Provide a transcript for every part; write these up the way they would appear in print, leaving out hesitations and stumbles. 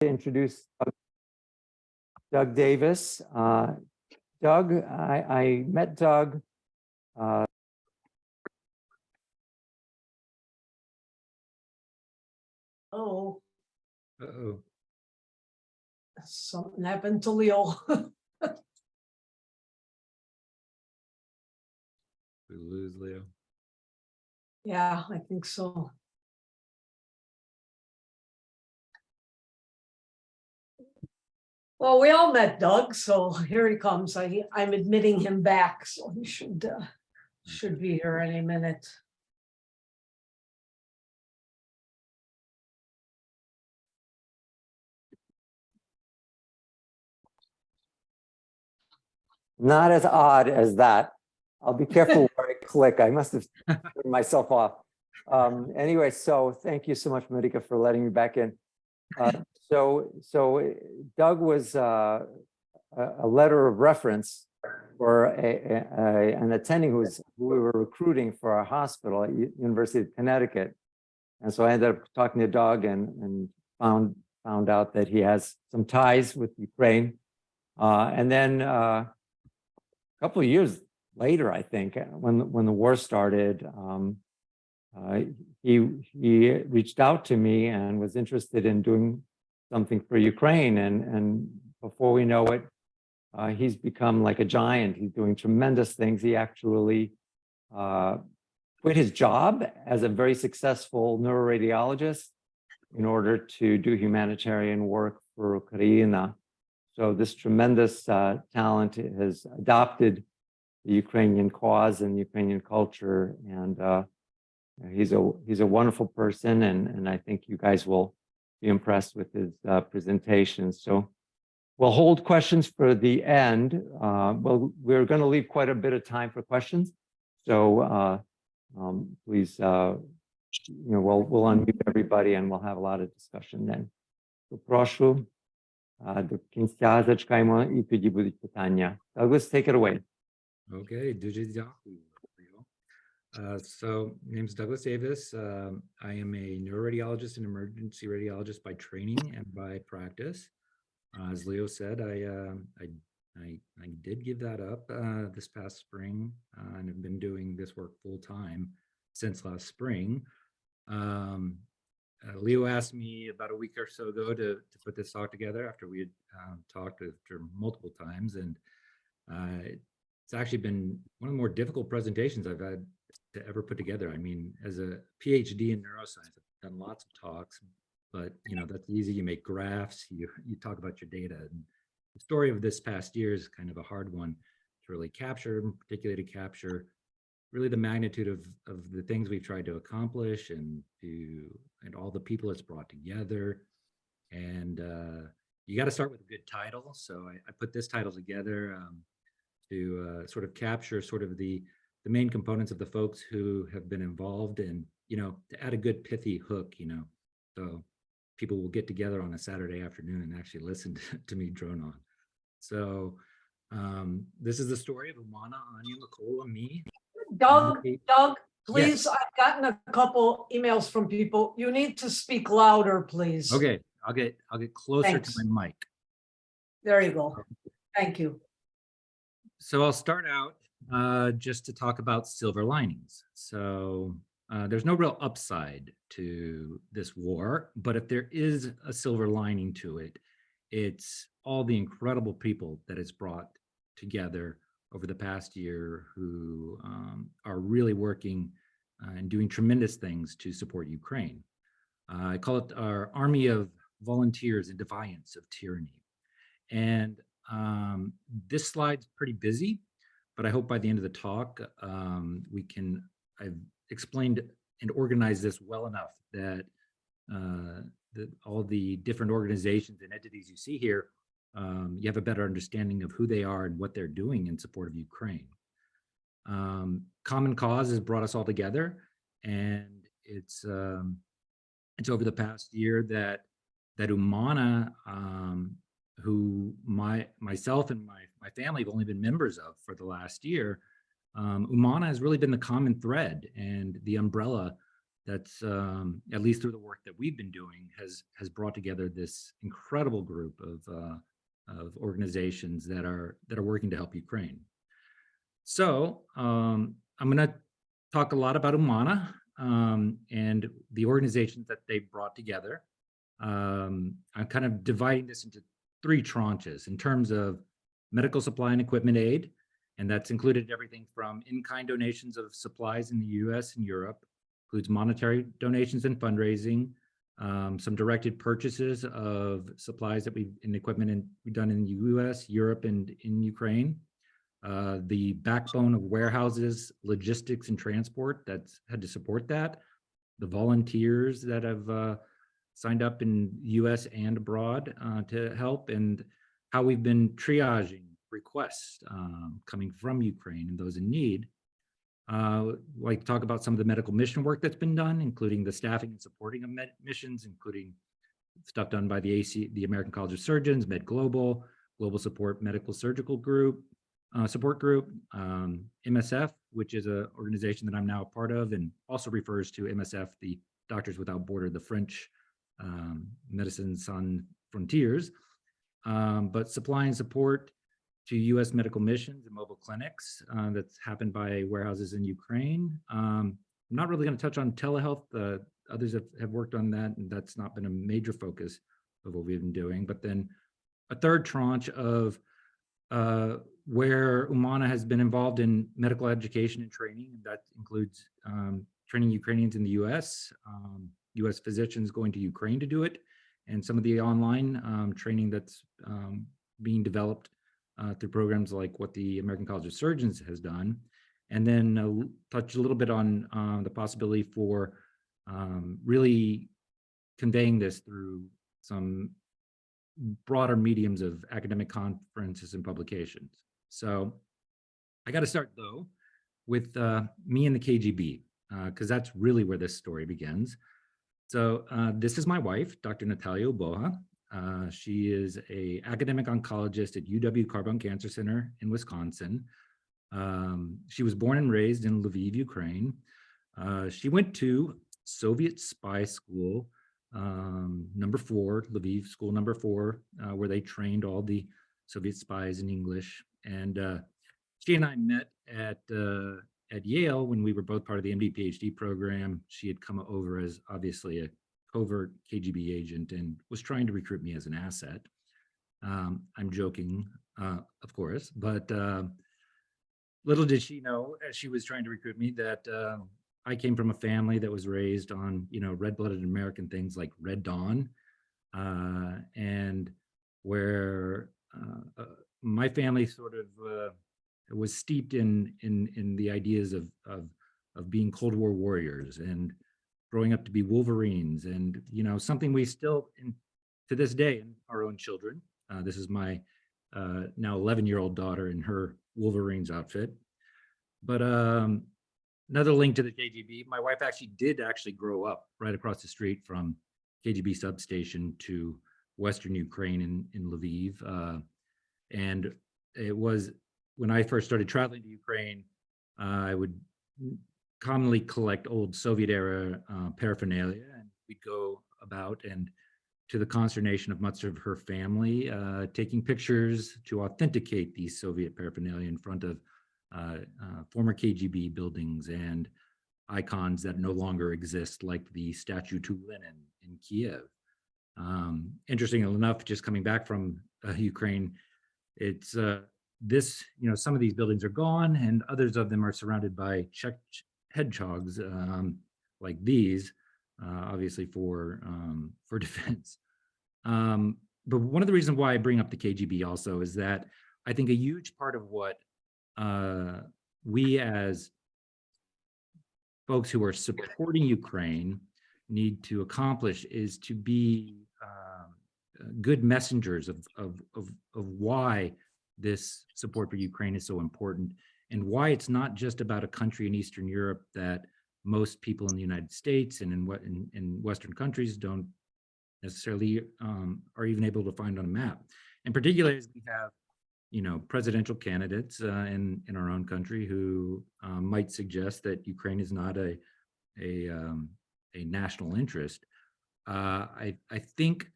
to introduce Doug Davis. Doug, I met Doug Oh, Uh-oh. something happened to Leo. We lose Leo. Yeah, I think so. Well, we all met Doug, so here he comes. I'm admitting him back, so he should be here any minute. not as odd as that. I'll be careful where I click. I must have turned myself off. Anyway, so thank you so much, Monica, for letting me back in. So Doug was a letter of reference for an attending who we were recruiting for our hospital at University of Connecticut. And so I ended up talking to Doug and found out that he has some ties with Ukraine. And then a couple of years later, I think, when the war started, he reached out to me and was interested in doing something for Ukraine. And before we know it, he's become like a giant. He's doing tremendous things. He actually quit his job as a very successful neuroradiologist in order to do humanitarian work for Ukraine. So this tremendous talent has adopted the Ukrainian cause and Ukrainian culture, and he's a wonderful person, and I think you guys will be impressed with his presentation. So we'll hold questions for the end. Well, we're going to leave quite a bit of time for questions, so please, we'll unmute everybody and we'll have a lot of discussion then. So proшу. До кінця зачекаємо і тоді будуть питання. Douglas, take it away. Okay, дуже дякую. So, name's Douglas Davis. I am a neuroradiologist and emergency radiologist by training and by practice. As Leo said, I did give that up this past spring, and have been doing this work full time since last spring. Leo asked me about a week or so ago to put this talk together after we had talked after multiple times, and it's actually been one of the more difficult presentations I've had to ever put together. I mean, as a PhD in neuroscience, I've done lots of talks, but that's easy. You make graphs, you talk about your data. And the story of this past year is kind of a hard one to really capture, particularly to capture really the magnitude of the things we've tried to accomplish and all the people it's brought together. And you got to start with a good title. So I put this title together to sort of capture sort of the main components of the folks who have been involved, and to add a good pithy hook, so people will get together on a Saturday afternoon and actually listen to me drone on. So this is the story of UMANA, Anya, Mykola, me. Doug, please, yes. I've gotten a couple emails from people. You need to speak louder, please. Okay, I'll get closer Thanks. to my mic. There you go. Thank you. So I'll start out just to talk about silver linings. So there's no real upside to this war, but if there is a silver lining to it, it's all the incredible people that it's brought together over the past year who are really working and doing tremendous things to support Ukraine. I call it our army of volunteers in defiance of tyranny. And this slide's pretty busy, but I hope by the end of the talk, I've explained and organized this well enough that all the different organizations and entities you see here, you have a better understanding of who they are and what they're doing in support of Ukraine. Common cause has brought us all together, and it's over the past year that UMANA, who myself and my family have only been members of for the last year, UMANA has really been the common thread and the umbrella that's at least through the work that we've been doing has brought together this incredible group of organizations that are working to help Ukraine. So I'm going to talk a lot about UMANA and the organizations that they brought together. I'm kind of dividing this into 3 tranches in terms of medical supply and equipment aid, and that's included everything from in-kind donations of supplies in the US and Europe, includes monetary donations and fundraising, some directed purchases of supplies and equipment we've done in the US, Europe, and in Ukraine. The backbone of warehouses, logistics, and transport that's had to support that. The volunteers that have signed up in US and abroad to help, and how we've been triaging requests coming from Ukraine and those in need. Like talk about some of the medical mission work that's been done, including the staffing and supporting of missions, including stuff done by the American College of Surgeons, Med Global, Global Support Medical Surgical Group, Support Group, MSF, which is an organization that I'm now a part of, and also refers to MSF, the Doctors Without Border, the French Medicine Sans Frontières, but supplying support to U.S. medical missions and mobile clinics that's happened by warehouses in Ukraine. I'm not really going to touch on telehealth. Others have worked on that, and that's not been a major focus of what we've been doing. But then a third tranche of where UMANA has been involved in medical education and training, and that includes training Ukrainians in the U.S., U.S. physicians going to Ukraine to do it, and some of the online training that's being developed through programs like what the American College of Surgeons has done. And then touch a little bit on the possibility for really conveying this through some broader mediums of academic conferences and publications. So I got to start, though, with me and the KGB, because that's really where this story begins. So this is my wife, Dr. Natalia Oboha. She is an academic oncologist at UW Carbon Cancer Center in Wisconsin. She was born and raised in Lviv, Ukraine. She went to Soviet spy school, number 4, Lviv school number 4, where they trained all the Soviet spies in English. And she and I met at Yale when we were both part of the MD PhD program. She had come over as obviously a covert KGB agent and was trying to recruit me as an asset. I'm joking, of course, but little did she know, as she was trying to recruit me, that I came from a family that was raised on, red-blooded American things like Red Dawn, and where my family sort of was steeped in the ideas of being Cold War warriors and growing up to be Wolverines, and something we still to this day in our own children. This is my now 11-year-old daughter in her Wolverines outfit. But another link to the KGB, my wife did grow up right across the street from KGB substation to Western Ukraine in Lviv. And it was when I first started traveling to Ukraine, I would commonly collect old Soviet era paraphernalia, and we'd go about, and to the consternation of much of her family, taking pictures to authenticate these Soviet paraphernalia in front of former KGB buildings and icons that no longer exist, like the statue to Lenin in Kiev. Interestingly enough, just coming back from Ukraine, it's some of these buildings are gone, and others of them are surrounded by Czech hedgehogs like these, obviously for defense. But one of the reasons why I bring up the KGB also is that I think a huge part of what we as folks who are supporting Ukraine need to accomplish is to be good messengers of why this support for Ukraine is so important, and why it's not just about a country in Eastern Europe that most people in the United States and in Western countries don't necessarily are even able to find on a map. And particularly as we have, presidential candidates in our own country who might suggest that Ukraine is not a a national interest, I think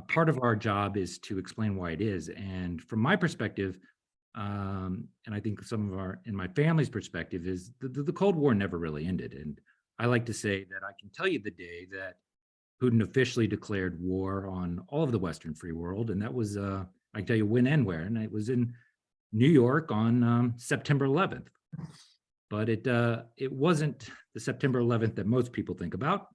part of our job is to explain why it is. And from my perspective, and I think some of in my family's perspective, is the Cold War never really ended. And I like to say that I can tell you the day that Putin officially declared war on all of the Western free world. And that was, I can tell you when and where, and it was in New York on September 11th. But it wasn't the September 11th that most people think about,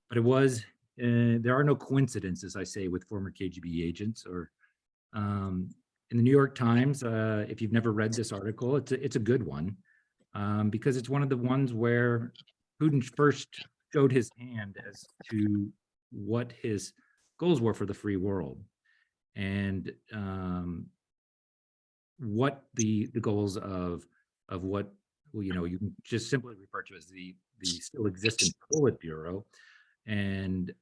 but it was. There are no coincidences, I say, with former KGB agents. Or in the New York Times, if you've never read this article, it's a good one, because it's one of the ones where Putin first showed his hand as to what his goals were for the free world, and what the goals of what, well, you can just simply refer to as the still existent Politburo. And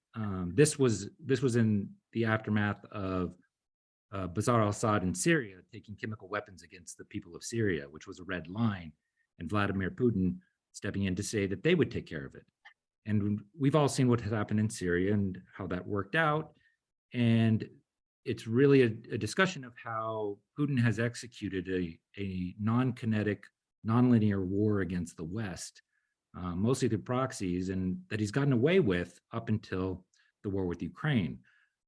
this was in the aftermath of Bashar al-Assad in Syria taking chemical weapons against the people of Syria, which was a red line, and Vladimir Putin stepping in to say that they would take care of it. And we've all seen what has happened in Syria and how that worked out. And it's really a discussion of how Putin has executed a non-kinetic, non-linear war against the West, mostly through proxies, and that he's gotten away with up until the war with Ukraine.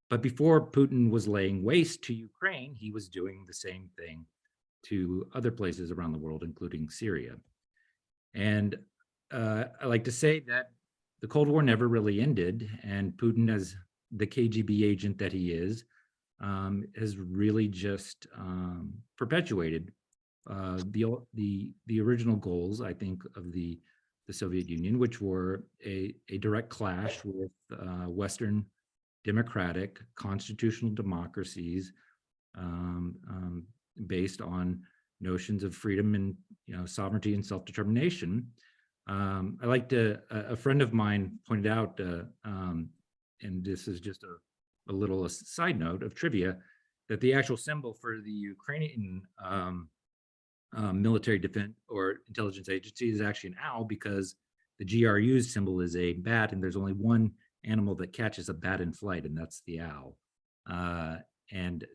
But before Putin was laying waste to Ukraine, he was doing the same thing to other places around the world, including Syria. And I like to say that the Cold War never really ended, and Putin, as the KGB agent that he is, has really just perpetuated the original goals, I think, of the Soviet Union, which were a direct clash with Western democratic constitutional democracies, based on notions of freedom and sovereignty and self-determination. I like to, a friend of mine pointed out, and this is just a little side note of trivia, that the actual symbol for the Ukrainian military defense or intelligence agency is actually an owl, because the GRU's symbol is a bat, and there's only one animal that catches a bat in flight, and that's the owl. And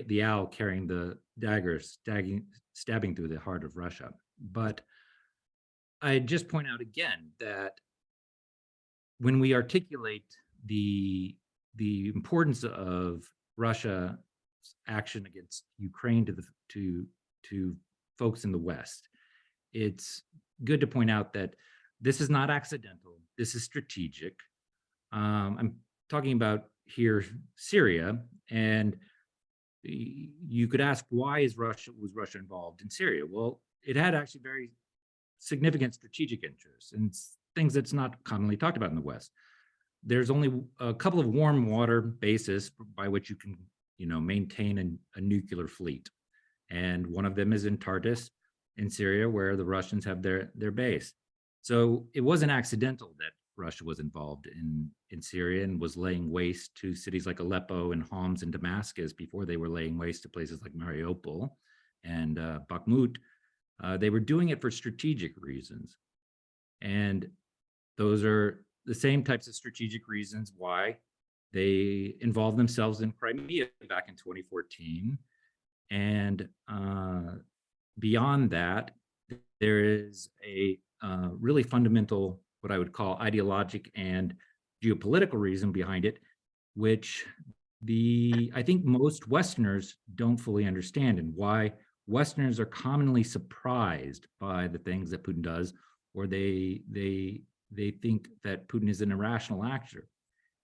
the owl carrying the dagger, stabbing through the heart of Russia. But I just point out again that when we articulate the importance of Russia's action against Ukraine to folks in the West, it's good to point out that this is not accidental. This is strategic. I'm talking about here Syria, and you could ask, why was Russia involved in Syria? Well, it had actually very significant strategic interests and things that's not commonly talked about in the West. There's only a couple of warm water bases by which you can, maintain a nuclear fleet, and one of them is in Tartus in Syria, where the Russians have their base. So it wasn't accidental that Russia was involved in Syria and was laying waste to cities like Aleppo and Homs and Damascus before they were laying waste to places like Mariupol and Bakhmut. They were doing it for strategic reasons. And those are the same types of strategic reasons why they involved themselves in Crimea back in 2014. And beyond that, there is a really fundamental, what I would call ideologic and geopolitical reason behind it, which I think most Westerners don't fully understand, and why Westerners are commonly surprised by the things that Putin does, or they think that Putin is an irrational actor.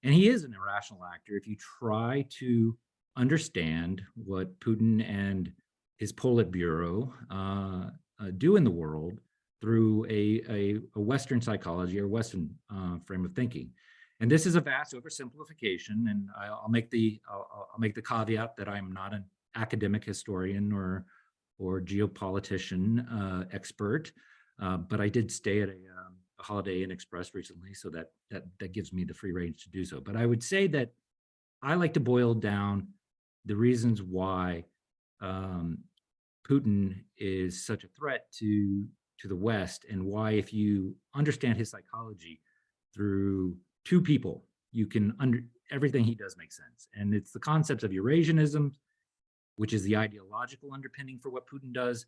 And he is an irrational actor if you try to understand what Putin and his Politburo do in the world through a Western psychology or Western frame of thinking. And this is a vast oversimplification, and I'll make the caveat that I'm not an academic historian or geopolitician expert, but I did stay at a Holiday Inn Express recently, so that gives me the free range to do so. But I would say that I like to boil down the reasons why Putin is such a threat to the West, and why, if you understand his psychology, through two people, you can everything he does makes sense. And it's the concepts of Eurasianism, which is the ideological underpinning for what Putin does,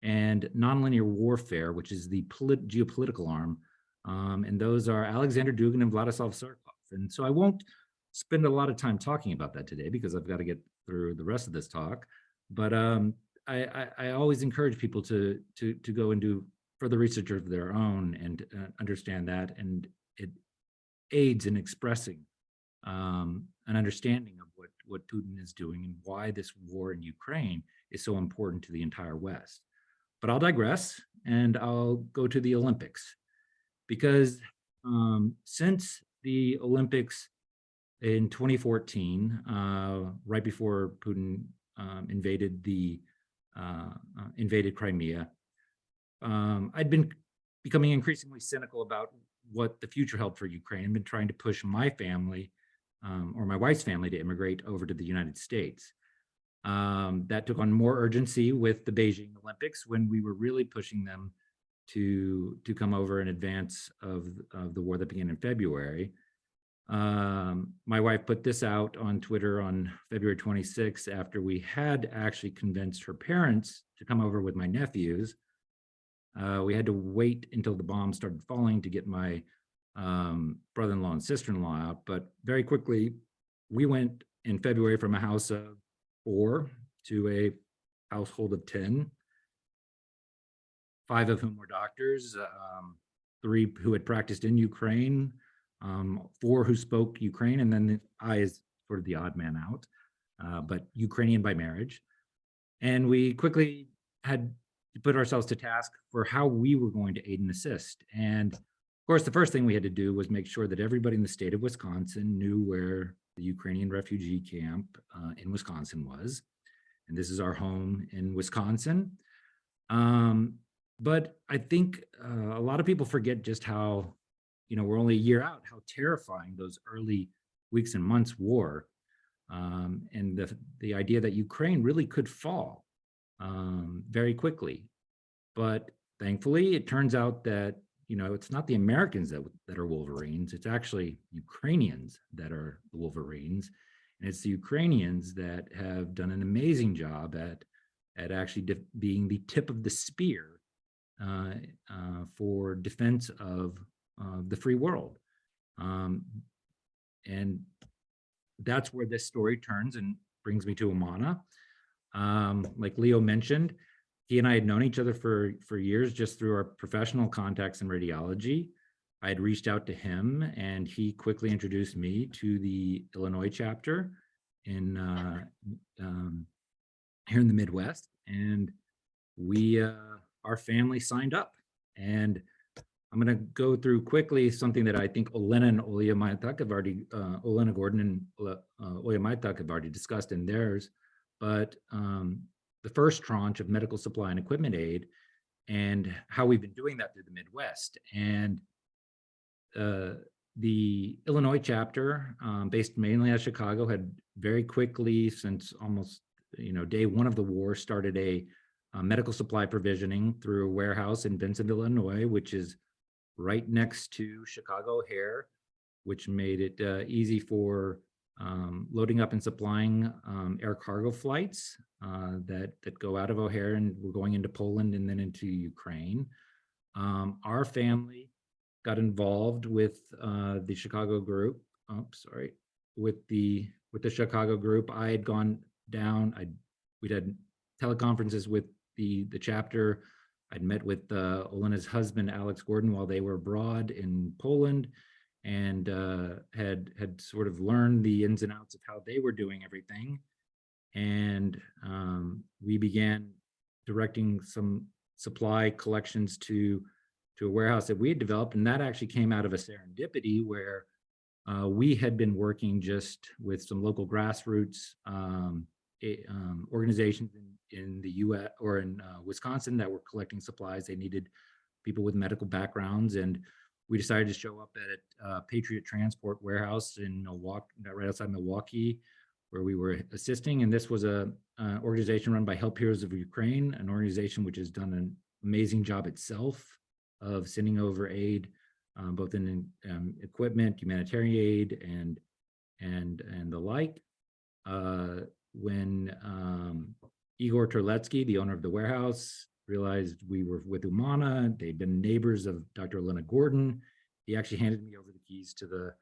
and nonlinear warfare, which is the geopolitical arm. And those are Alexander Dugin and Vladislav Surkov. And so I won't spend a lot of time talking about that today because I've got to get through the rest of this talk. But I always encourage people to go and do further research of their own and understand that, and it aids in expressing an understanding of what Putin is doing and why this war in Ukraine is so important to the entire West. But I'll digress, and I'll go to the Olympics, because since the Olympics in 2014, right before Putin invaded Crimea, I'd been becoming increasingly cynical about what the future held for Ukraine. I've been trying to push my family, or my wife's family, to immigrate over to the United States. That took on more urgency with the Beijing Olympics, when we were really pushing them to come over in advance of the war that began in February. My wife put this out on Twitter on February 26th, after we had actually convinced her parents to come over with my nephews. We had to wait until the bombs started falling to get my brother-in-law and sister-in-law out, but very quickly we went in February from a house of 4 to a household of 10, 5 of whom were doctors, 3 who had practiced in Ukraine, 4 who spoke Ukraine, and then I is sort of the odd man out, but Ukrainian by marriage. And we quickly had to put ourselves to task for how we were going to aid and assist. And of course, the first thing we had to do was make sure that everybody in the state of Wisconsin knew where the Ukrainian refugee camp in Wisconsin was. And this is our home in Wisconsin. But I think a lot of people forget just how, we're only a year out, how terrifying those early weeks and months were. And the idea that Ukraine really could fall very quickly. But thankfully, it turns out that, it's not the Americans that are Wolverines. It's actually Ukrainians that are the Wolverines. And it's the Ukrainians that have done an amazing job at actually being the tip of the spear for defense of the free world. And that's where this story turns and brings me to UMANA. Like Leo mentioned, he and I had known each other for years just through our professional contacts in radiology. I had reached out to him, and he quickly introduced me to the Illinois chapter in here in the Midwest, and we, our family signed up. And I'm going to go through quickly something that I think Olena and Olya Maitak have already, Olena Gordon and Olya Maitak have already discussed in theirs. But the first tranche of medical supply and equipment aid, and how we've been doing that through the Midwest. And the Illinois chapter, based mainly out of Chicago, had very quickly, since almost day 1 of the war, started a medical supply provisioning through a warehouse in Vincent, Illinois, which is right next to Chicago O'Hare, which made it easy for loading up and supplying air cargo flights that go out of O'Hare and we're going into Poland and then into Ukraine. Our family got involved with the Chicago group. With the Chicago group. I had gone down. We'd had teleconferences with the chapter. I'd met with Olena's husband, Alex Gordon, while they were abroad in Poland, and had sort of learned the ins and outs of how they were doing everything. And we began directing some supply collections to a warehouse that we had developed. And that actually came out of a serendipity where we had been working just with some local grassroots organizations in the US or in Wisconsin that were collecting supplies. They needed people with medical backgrounds, and we decided to show up at Patriot Transport Warehouse in Milwaukee, right outside Milwaukee, where we were assisting. And this was an organization run by Help Heroes of Ukraine, an organization which has done an amazing job itself of sending over aid both in equipment, humanitarian aid, and the like. When Igor Terletsky, the owner of the warehouse, realized we were with UMANA, they'd been neighbors of Dr. Elena Gordon, he actually handed me over the keys to the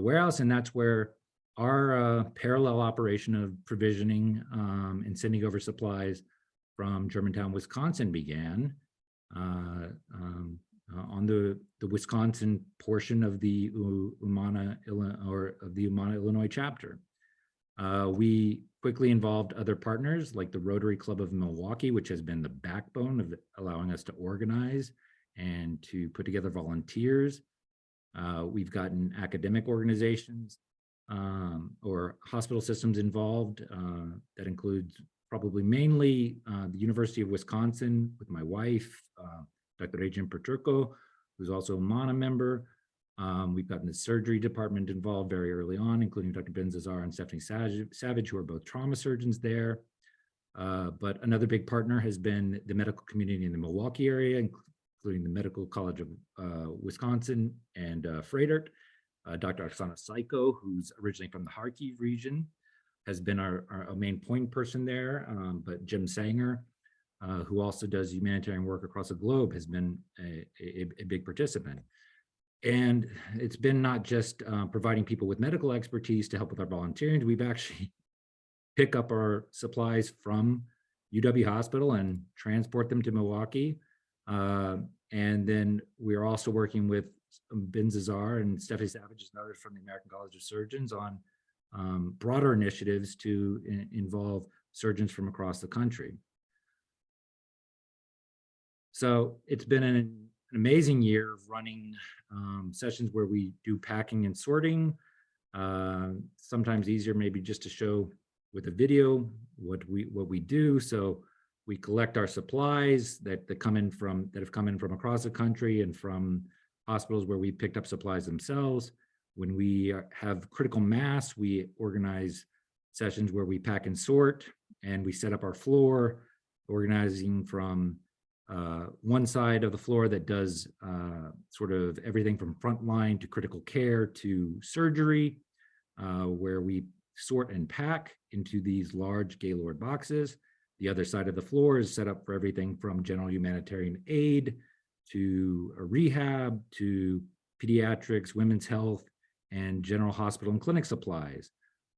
warehouse, and that's where our parallel operation of provisioning and sending over supplies from Germantown, Wisconsin began on the Wisconsin portion of the UMANA Illinois chapter. We quickly involved other partners like the Rotary Club of Milwaukee, which has been the backbone of allowing us to organize and to put together volunteers. We've gotten academic organizations or hospital systems involved. That includes probably mainly the University of Wisconsin with my wife, Dr. Adrian Petrurco, who's also a UMANA member. We've gotten the surgery department involved very early on, including Dr. Ben Zazar and Stephanie Savage, who are both trauma surgeons there. But another big partner has been the medical community in the Milwaukee area, including the Medical College of Wisconsin and Frederick. Dr. Oksana Saiko, who's originally from the Kharkiv region, has been our main point person there. But Jim Sanger, who also does humanitarian work across the globe, has been a big participant. And it's been not just providing people with medical expertise to help with our volunteering. We've actually pick up our supplies from UW Hospital and transport them to Milwaukee. And then we're also working with Ben Zazar and Stephanie Savage and others from the American College of Surgeons on broader initiatives to involve surgeons from across the country. So it's been an amazing year of running sessions where we do packing and sorting. Sometimes easier maybe just to show with a video what we do. So we collect our supplies that have come in from across the country and from hospitals where we picked up supplies themselves. When we have critical mass, we organize sessions where we pack and sort, and we set up our floor, organizing from one side of the floor that does sort of everything from frontline to critical care to surgery, where we sort and pack into these large Gaylord boxes. The other side of the floor is set up for everything from general humanitarian aid to rehab to pediatrics, women's health, and general hospital and clinic supplies.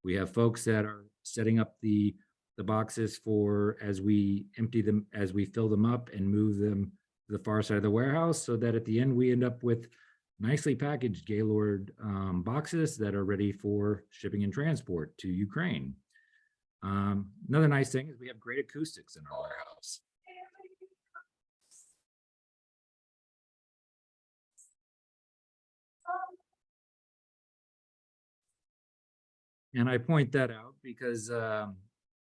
We have folks that are setting up the boxes for as we empty them, as we fill them up and move them to the far side of the warehouse, so that at the end we end up with nicely packaged Gaylord boxes that are ready for shipping and transport to Ukraine. Another nice thing is we have great acoustics in our warehouse. And I point that out because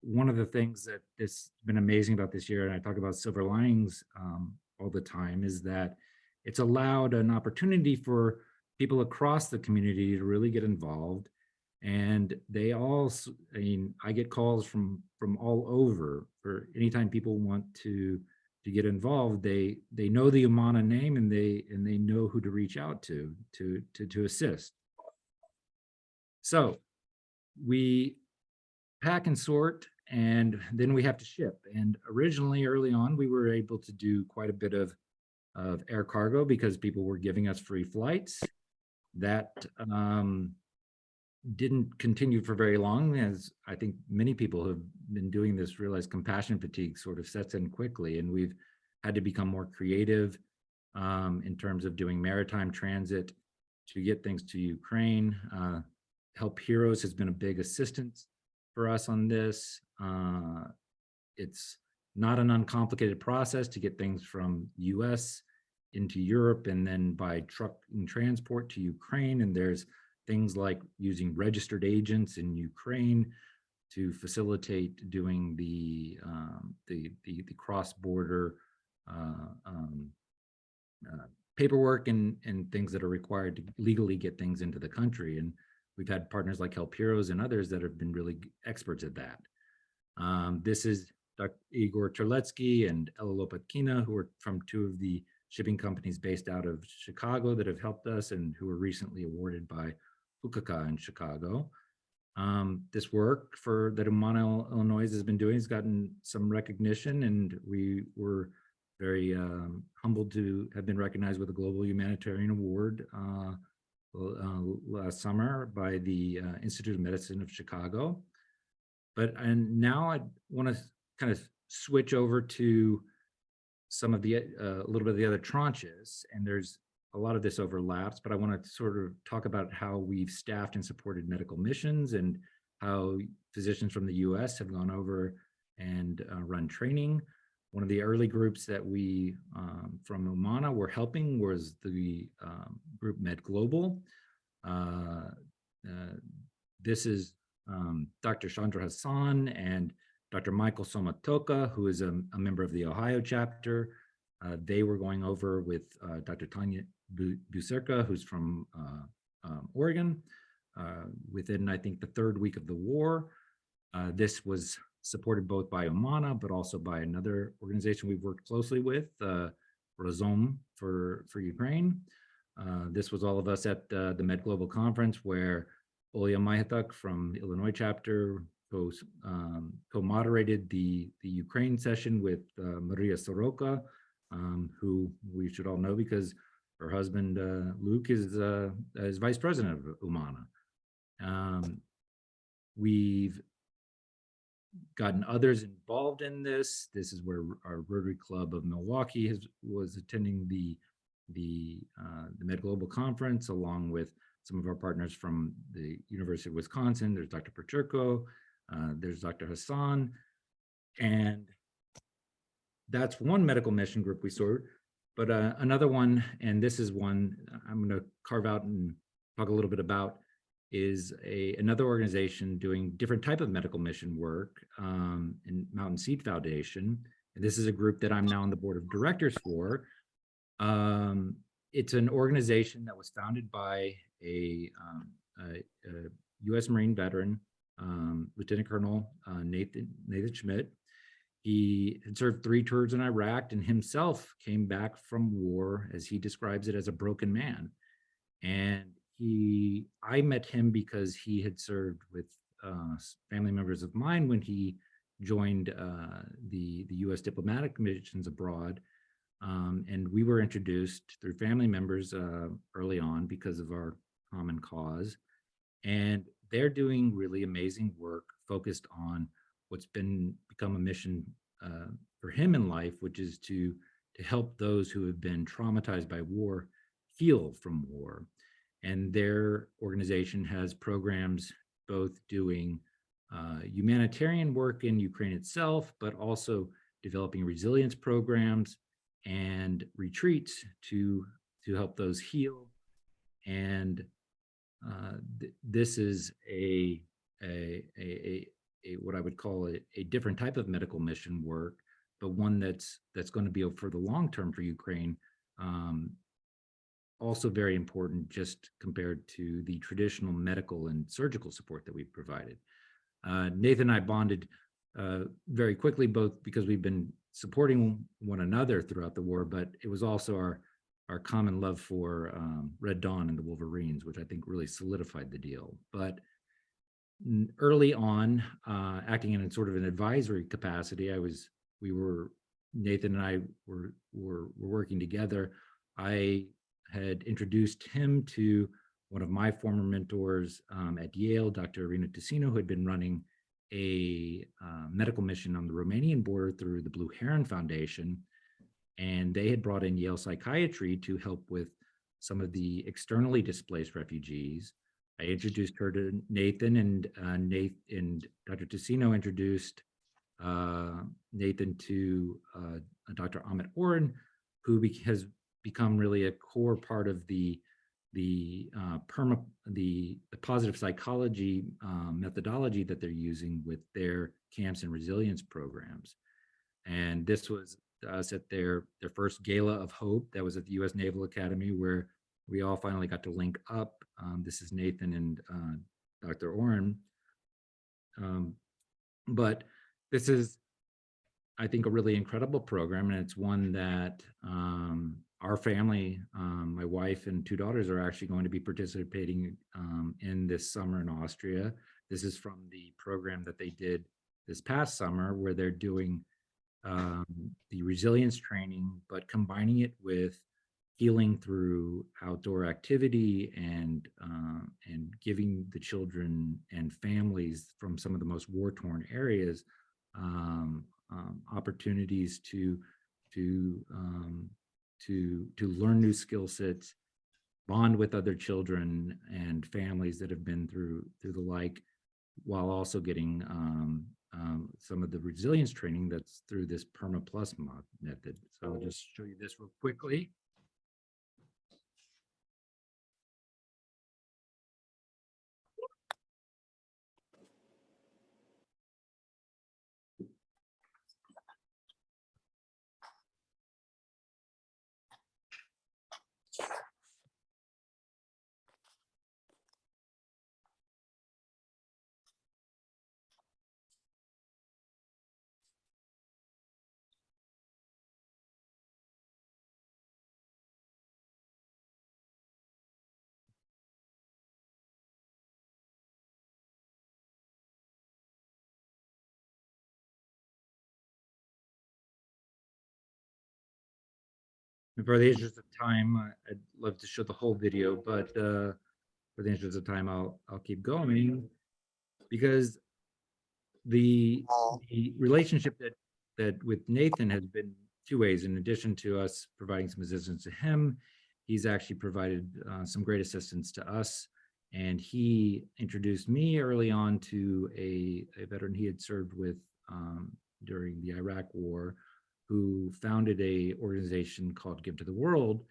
one of the things that has been amazing about this year, and I talk about silver linings all the time, is that it's allowed an opportunity for people across the community to really get involved. And they all, I mean, I get calls from all over for anytime people want to get involved. They know the UMANA name, and they know who to reach out to assist. So we pack and sort, and then we have to ship. And originally, early on, we were able to do quite a bit of air cargo because people were giving us free flights. That didn't continue for very long, as I think many people who have been doing this realize compassion fatigue sort of sets in quickly, and we've had to become more creative in terms of doing maritime transit to get things to Ukraine. Help Heroes has been a big assistance for us on this. It's not an uncomplicated process to get things from US into Europe and then by truck and transport to Ukraine. And there's things like using registered agents in Ukraine to facilitate doing the cross-border paperwork and things that are required to legally get things into the country. And we've had partners like Help Heroes and others that have been really experts at that. This is Dr. Igor Terletsky and Ella Lopatkina, who are from two of the shipping companies based out of Chicago that have helped us and who were recently awarded by UKK in Chicago. This work that UMANA Illinois has been doing has gotten some recognition, and we were very humbled to have been recognized with a Global Humanitarian Award last summer by the Institute of Medicine of Chicago. And now I want to kind of switch over to some of the a little bit of the other tranches, and there's a lot of this overlaps, but I want to sort of talk about how we've staffed and supported medical missions and how physicians from the US have gone over and run training. One of the early groups that we from UMANA were helping was the group Med Global. This is Dr. Chandra Hassan and Dr. Michael Somatoka, who is a member of the Ohio chapter. They were going over with Dr. Tanya Bucerka, who's from Oregon, within, I think, the third week of the war. This was supported both by UMANA, but also by another organization we've worked closely with, Razom for Ukraine. This was all of us at the Med Global Conference, where Olya Maihatuk from the Illinois chapter co-moderated the Ukraine session with Maria Soroka, who we should all know because her husband, Luke, is vice president of UMANA. We've gotten others involved in this. This is where our Rotary Club of Milwaukee was attending the Med Global Conference, along with some of our partners from the University of Wisconsin. There's Dr. Perturko, there's Dr. Hassan, and that's one medical mission group we saw. But another one, and this is one I'm going to carve out and talk a little bit about, is another organization doing different type of medical mission work in Mountain Seed Foundation. And this is a group that I'm now on the board of directors for. It's an organization that was founded by a U.S. Marine veteran, Lieutenant Colonel Nathan Schmidt. He had served 3 tours in Iraq and himself came back from war, as he describes it, as a broken man. And I met him because he had served with family members of mine when he joined the U.S. diplomatic missions abroad. And we were introduced through family members early on because of our common cause. And they're doing really amazing work focused on what's become a mission for him in life, which is to help those who have been traumatized by war heal from war. And their organization has programs both doing humanitarian work in Ukraine itself, but also developing resilience programs and retreats to help those heal. And this is what I would call a different type of medical mission work, but one that's going to be for the long term for Ukraine. Also very important, just compared to the traditional medical and surgical support that we've provided. Nathan and I bonded very quickly, both because we've been supporting one another throughout the war, but it was also our common love for Red Dawn and the Wolverines, which I think really solidified the deal. But early on, acting in sort of an advisory capacity, Nathan and I were working together. I had introduced him to one of my former mentors at Yale, Dr. Rina Ticino, who had been running a medical mission on the Romanian border through the Blue Heron Foundation. And they had brought in Yale Psychiatry to help with some of the externally displaced refugees. I introduced her to Nathan, and Dr. Ticino introduced Nathan to Dr. Amit Oren, who has become really a core part of the positive psychology methodology that they're using with their camps and resilience programs. And this was us at their first Gala of Hope. That was at the U.S. Naval Academy, where we all finally got to link up. This is Nathan and Dr. Oren. But this is, I think, a really incredible program, and it's one that our family, my wife and 2 daughters are actually going to be participating in this summer in Austria. This is from the program that they did this past summer, where they're doing the resilience training, but combining it with healing through outdoor activity and giving the children and families from some of the most war-torn areas opportunities to learn new skill sets, bond with other children and families that have been through the like, while also getting some of the resilience training that's through this Perma Plus method. So I'll just show you this real quickly. And for the interest of time, I'd love to show the whole video, but for the interest of time, I'll keep going, because the relationship that with Nathan has been two ways. In addition to us providing some assistance to him, he's actually provided some great assistance to us. And he introduced me early on to a veteran he had served with during the Iraq War, who founded a organization called Give to the World,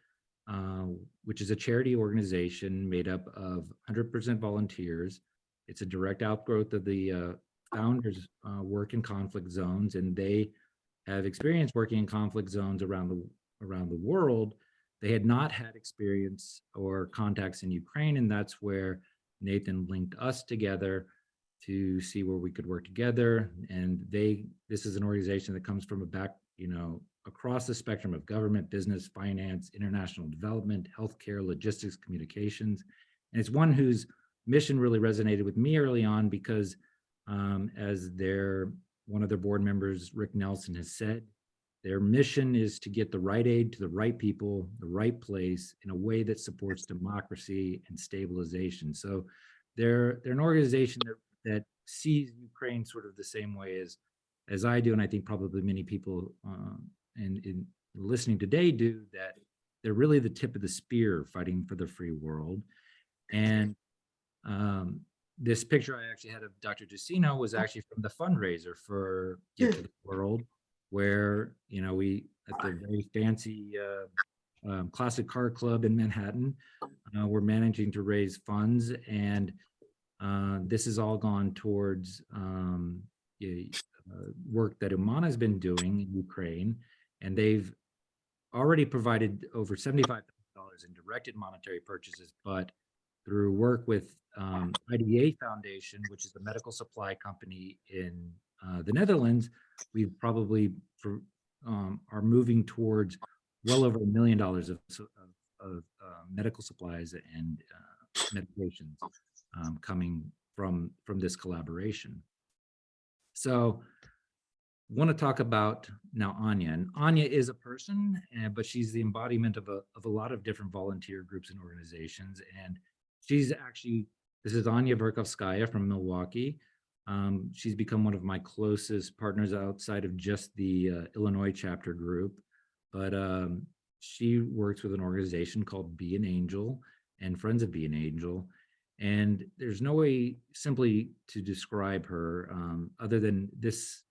which is a charity organization made up of 100% volunteers. It's a direct outgrowth of the founders work in conflict zones, and they have experience working in conflict zones around the world. They had not had experience or contacts in Ukraine, and that's where Nathan linked us together to see where we could work together. And this is an organization that comes from across the spectrum of government, business, finance, international development, healthcare, logistics, communications. And it's one whose mission really resonated with me early on, because as one of their board members, Rick Nelson, has said, their mission is to get the right aid to the right people, the right place, in a way that supports democracy and stabilization. So they're an organization that sees Ukraine sort of the same way as I do, and I think probably many people in listening today do, that they're really the tip of the spear fighting for the free world. And this picture I actually had of Dr. Ducino was actually from the fundraiser for Give to the World, where we, at the very fancy Classic Car Club in Manhattan, we're managing to raise funds, and this has all gone towards work that UMANA has been doing in Ukraine, and they've already provided over $75,000 in directed monetary purchases, but through work with IDA Foundation, which is the medical supply company in the Netherlands, we probably are moving towards well over $1 million of medical supplies and medications coming from this collaboration. So want to talk about now Anya. And Anya is a person, but she's the embodiment of a lot of different volunteer groups and organizations. And she's actually, this is Anya Verkovskaya from Milwaukee. She's become one of my closest partners outside of just the Illinois chapter group. But she works with an organization called Be an Angel and Friends of Be an Angel. And there's no way simply to describe her other than this.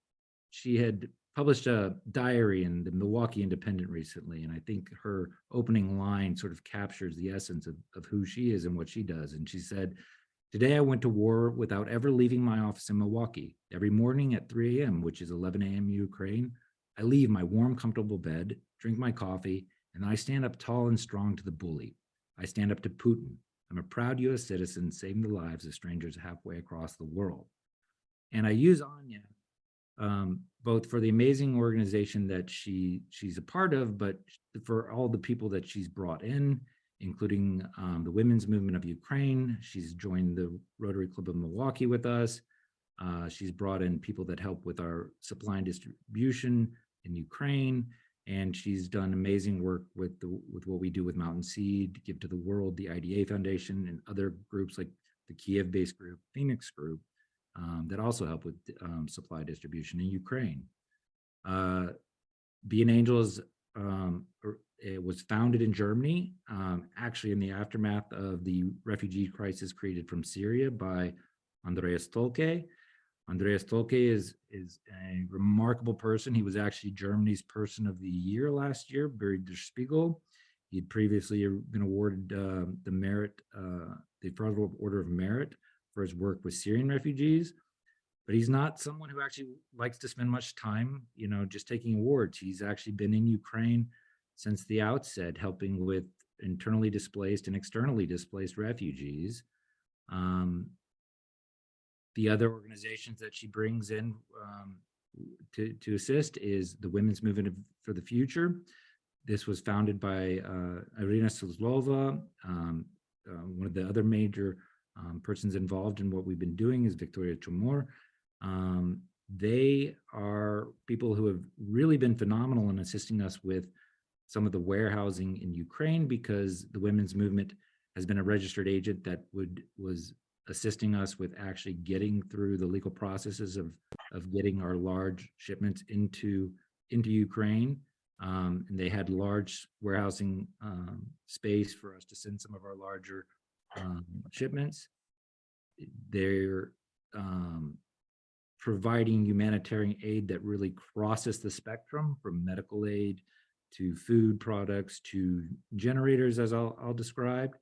She had published a diary in the Milwaukee Independent recently, and I think her opening line sort of captures the essence of who she is and what she does. And she said, "Today I went to war without ever leaving my office in Milwaukee. Every morning at 3 a.m., which is 11 a.m. Ukraine, I leave my warm, comfortable bed, drink my coffee, and then I stand up tall and strong to the bully. I stand up to Putin. I'm a proud U.S. citizen saving the lives of strangers halfway across the world." And I use Anya both for the amazing organization that she's a part of, but for all the people that she's brought in, including the women's movement of Ukraine. She's joined the Rotary Club of Milwaukee with us. She's brought in people that help with our supply and distribution in Ukraine, and she's done amazing work with what we do with Mountain Seed, Give to the World, the IDA Foundation, and other groups like the Kiev-based group, Phoenix Group, that also help with supply distribution in Ukraine. Be an Angel it was founded in Germany, actually in the aftermath of the refugee crisis created from Syria by Andreas Tolke. Andreas Tolke is a remarkable person. He was actually Germany's Person of the Year last year, buried Der Spiegel. He'd previously been awarded the Federal Order of Merit for his work with Syrian refugees. But he's not someone who actually likes to spend much time, just taking awards. He's actually been in Ukraine since the outset, helping with internally displaced and externally displaced refugees. The other organizations that she brings in to assist is the Women's Movement for the Future. This was founded by Irina Suzlova. One of the other major persons involved in what we've been doing is Victoria Chomor. They are people who have really been phenomenal in assisting us with some of the warehousing in Ukraine, because the women's movement has been a registered agent that was assisting us with actually getting through the legal processes of getting our large shipments into Ukraine. And they had large warehousing space for us to send some of our larger shipments. They're providing humanitarian aid that really crosses the spectrum, from medical aid to food products to generators, as I'll describe.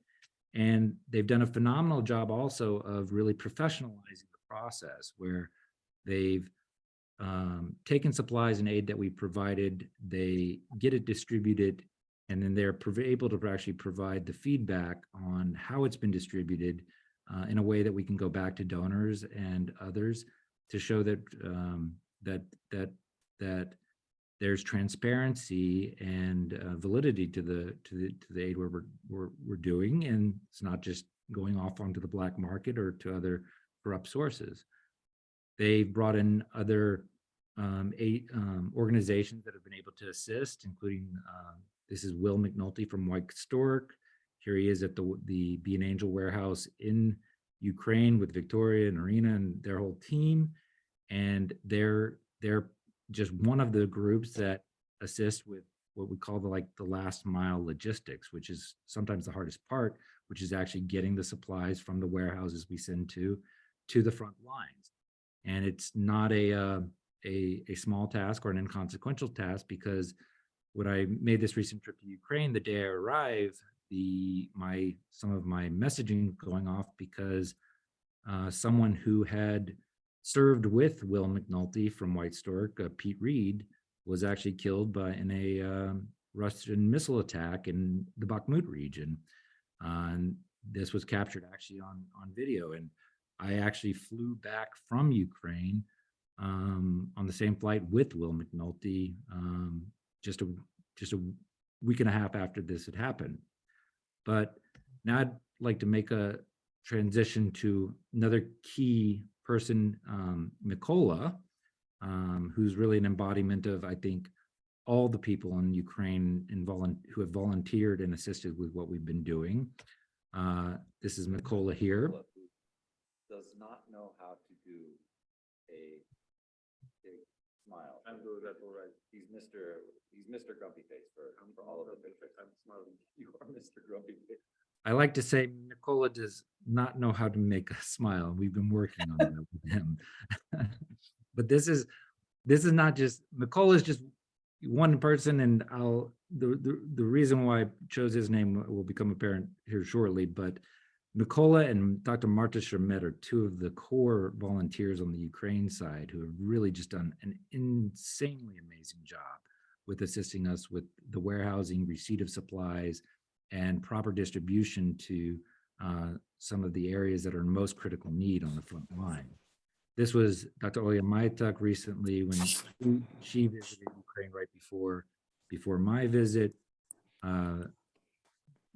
And they've done a phenomenal job also of really professionalizing the process, where they've taken supplies and aid that we provided, they get it distributed, and then they're able to actually provide the feedback on how it's been distributed in a way that we can go back to donors and others to show that that there's transparency and validity to the aid we're doing, and it's not just going off onto the black market or to other corrupt sources. They've brought in other organizations that have been able to assist, including this is Will McNulty from White Stork. Here he is at the Be an Angel warehouse in Ukraine with Victoria and Irina and their whole team. And they're just one of the groups that assist with what we call the last mile logistics, which is sometimes the hardest part, which is actually getting the supplies from the warehouses we send to the front lines. And it's not a small task or an inconsequential task, because when I made this recent trip to Ukraine, the day I arrived, some of my messaging going off because someone who had served with Will McNulty from White Stork, Pete Reed, was actually killed in a Russian missile attack in the Bakhmut region. And this was captured actually on video. And I actually flew back from Ukraine on the same flight with Will McNulty just a week and a half after this had happened. But now I'd like to make a transition to another key person, Mykola, who's really an embodiment of, I think, all the people in Ukraine who have volunteered and assisted with what we've been doing. This is Mykola here. Does not know how to do a big smile. I'm doing that all right. He's Mr. Grumpy Face for all of the pictures. I'm smiling. You are Mr. Grumpy Face. I like to say Mykola does not know how to make us smile. We've been working on that with him. But this is not just, Mykola is just one person, and the reason why I chose his name will become apparent here shortly. But Mykola and Dr. Marta Shermet are two of the core volunteers on the Ukraine side who have really just done an insanely amazing job with assisting us with the warehousing, receipt of supplies, and proper distribution to some of the areas that are in most critical need on the front line. This was Dr. Olya Maituk recently when she visited Ukraine right before my visit.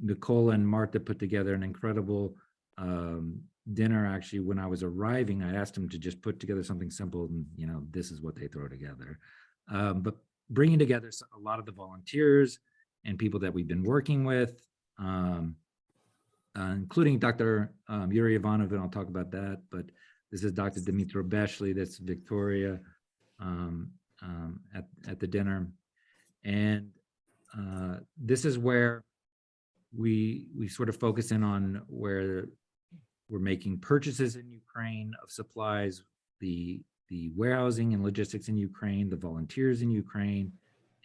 Mykola and Marta put together an incredible dinner. Actually, when I was arriving, I asked them to just put together something simple, and this is what they throw together. But bringing together a lot of the volunteers and people that we've been working with, including Dr. Yuri Ivanov, and I'll talk about that. But this is Dr. Dmitro Beshly, that's Victoria at the dinner, and this is where we sort of focus in on where we're making purchases in Ukraine of supplies, the warehousing and logistics in Ukraine, the volunteers in Ukraine,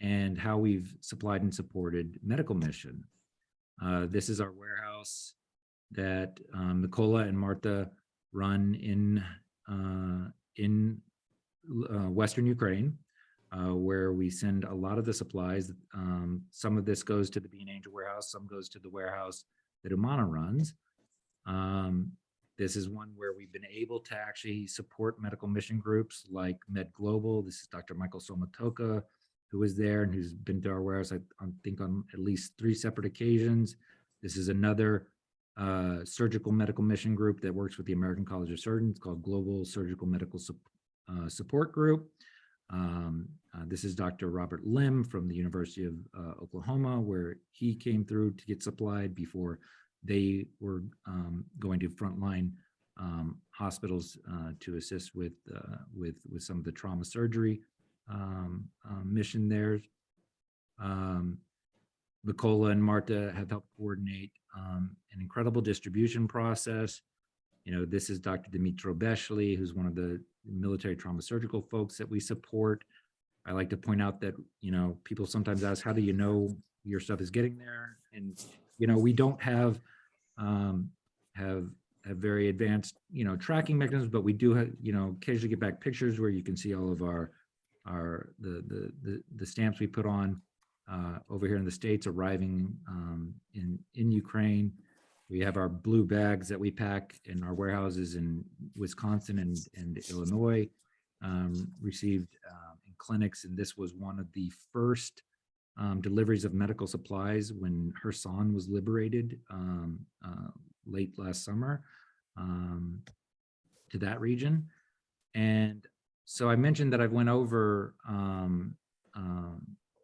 and how we've supplied and supported medical mission. This is our warehouse that Mykola and Marta run in Western Ukraine, where we send a lot of the supplies. Some of this goes to the Being Angel warehouse, some goes to the warehouse that UMANA runs. This is one where we've been able to actually support medical mission groups like Med Global. This is Dr. Michael Somatoka, who was there and who's been to our warehouse, I think, on at least 3 separate occasions. This is another surgical medical mission group that works with the American College of Surgeons called Global Surgical Medical Support Group. This is Dr. Robert Lim from the University of Oklahoma, where he came through to get supplied before they were going to frontline hospitals to assist with some of the trauma surgery mission there. Mykola and Marta have helped coordinate an incredible distribution process. This is Dr. Dmitro Beshly, who's one of the military trauma surgical folks that we support. I like to point out that, people sometimes ask, how do you know your stuff is getting there? And, we don't have very advanced, tracking mechanisms, but we do have, occasionally get back pictures where you can see all of the stamps we put on over here in the States arriving in Ukraine. We have our blue bags that we pack in our warehouses in Wisconsin and Illinois, received in clinics. And this was one of the first deliveries of medical supplies when Kherson was liberated late last summer to that region. And so I mentioned that I went over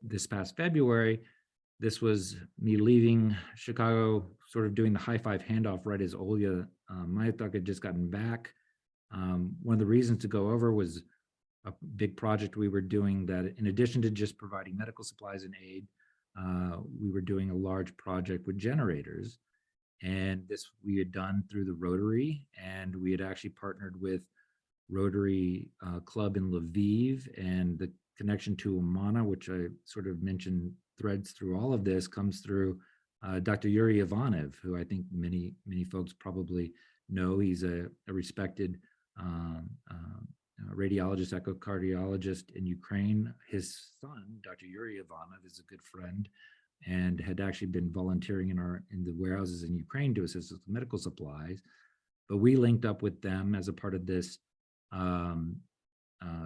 this past February. This was me leaving Chicago, sort of doing the high five handoff right as Olya Maituk had just gotten back. One of the reasons to go over was a big project we were doing that, in addition to just providing medical supplies and aid, we were doing a large project with generators. And this we had done through the Rotary, and we had actually partnered with Rotary Club in Lviv, and the connection to UMANA, which I sort of mentioned threads through all of this, comes through Dr. Yuri Ivanov, who I think many folks probably know. He's a respected radiologist, echocardiologist in Ukraine. His son, Dr. Yuri Ivanov, is a good friend and had actually been volunteering in the warehouses in Ukraine to assist with medical supplies. But we linked up with them as a part of this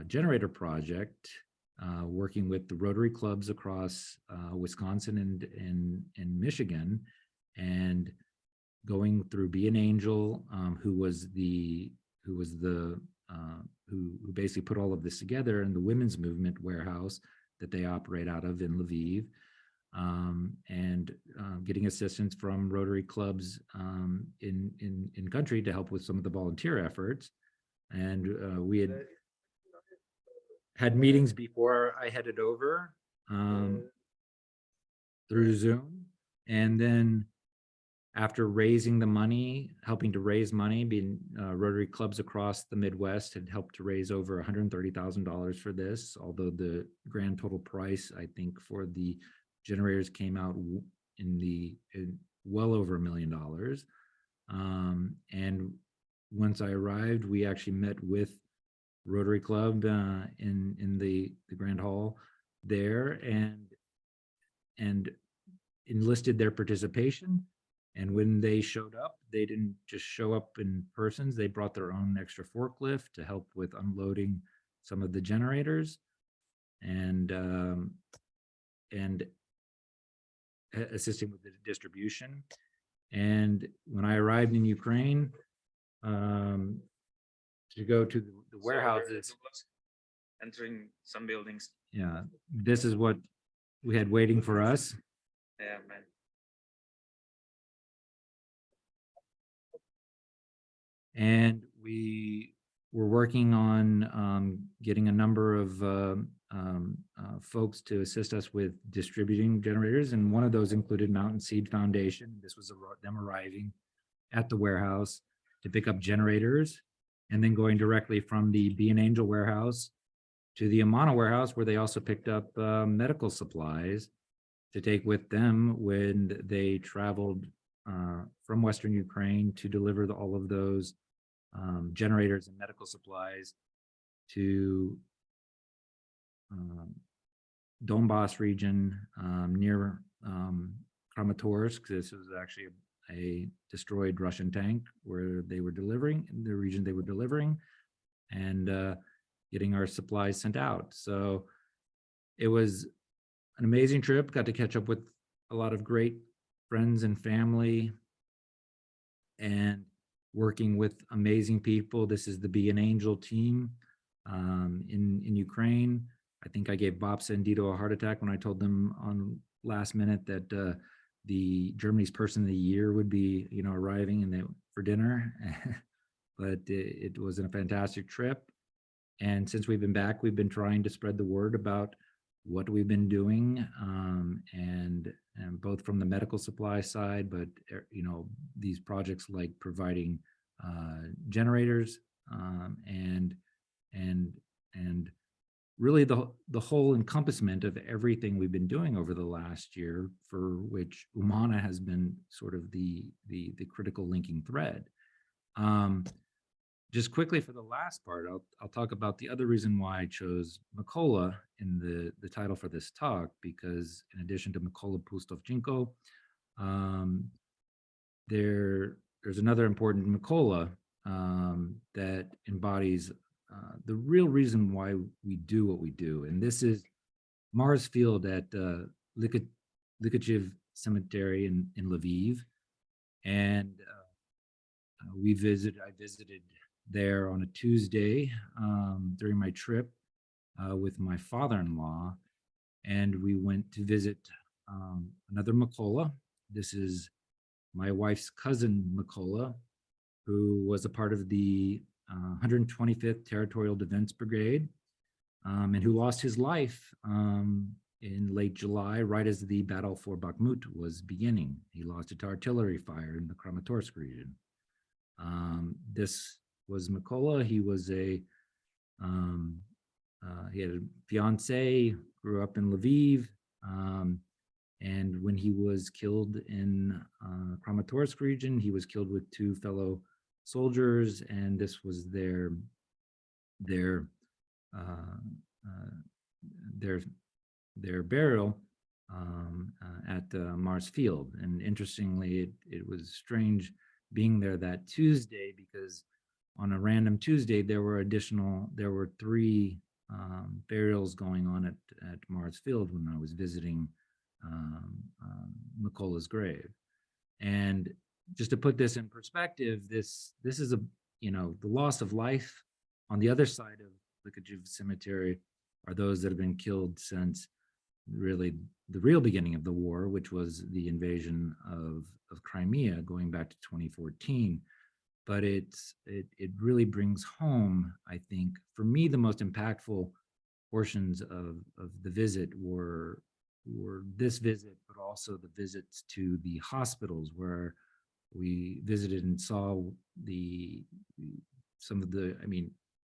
generator project, working with the Rotary clubs across Wisconsin and Michigan, and going through Be an Angel, who basically put all of this together, in the women's movement warehouse that they operate out of in Lviv, and getting assistance from Rotary clubs in country to help with some of the volunteer efforts. And we had meetings before I headed over through Zoom, and then after raising the money, helping to raise money, being Rotary clubs across the Midwest had helped to raise over $130,000 for this, although the grand total price, I think, for the generators came out in well over $1 million. And once I arrived, we actually met with Rotary Club in the Grand Hall there, and enlisted their participation. And when they showed up, they didn't just show up in persons. They brought their own extra forklift to help with unloading some of the generators and assisting with the distribution. And when I arrived in Ukraine, to go to the warehouses, Entering some buildings. yeah, this is what we had waiting for us. Yeah, man. And we were working on getting a number of folks to assist us with distributing generators. And one of those included Mountain Seed Foundation. This was them arriving at the warehouse to pick up generators and then going directly from the Be an Angel warehouse to the UMANA warehouse, where they also picked up medical supplies to take with them when they traveled from Western Ukraine to deliver all of those generators and medical supplies to Donbass region near Kramatorsk. This was actually a destroyed Russian tank where they were delivering, in the region they were delivering, and getting our supplies sent out. So it was an amazing trip. Got to catch up with a lot of great friends and family and working with amazing people. This is the Be an Angel team in Ukraine. I think I gave Bob Sandito a heart attack when I told them on last minute that the Germany's Person of the Year would be, arriving and for dinner. But it was a fantastic trip. And since we've been back, we've been trying to spread the word about what we've been doing, and both from the medical supply side, but these projects like providing generators, and really the whole encompassment of everything we've been doing over the last year, for which UMANA has been sort of the critical linking thread. Just quickly for the last part, I'll talk about the other reason why I chose Mykola in the title for this talk, because in addition to Mykola Pustovchenko, there's another important Mykola that embodies the real reason why we do what we do. And this is Mars Field at Lykachiv Cemetery in Lviv. And I visited there on a Tuesday during my trip with my father-in-law, and we went to visit another Mykola. This is my wife's cousin Mykola, who was a part of the 125th Territorial Defense Brigade, and who lost his life in late July, right as the battle for Bakhmut was beginning. He lost it to artillery fire in the Kramatorsk region. This was Mykola. He was he had a fiance, grew up in Lviv, and when he was killed in Kramatorsk region, he was killed with two fellow soldiers, and this was their burial at Mars Field. And interestingly, it was strange being there that Tuesday, because on a random Tuesday, there were three burials going on at Mars Field when I was visiting Mykola's grave. And just to put this in perspective, this is the loss of life. On the other side of Lykachiv Cemetery are those that have been killed since really the real beginning of the war, which was the invasion of Crimea going back to 2014. But it really brings home, I think, for me, the most impactful portions of the visit were this visit, but also the visits to the hospitals where we visited and saw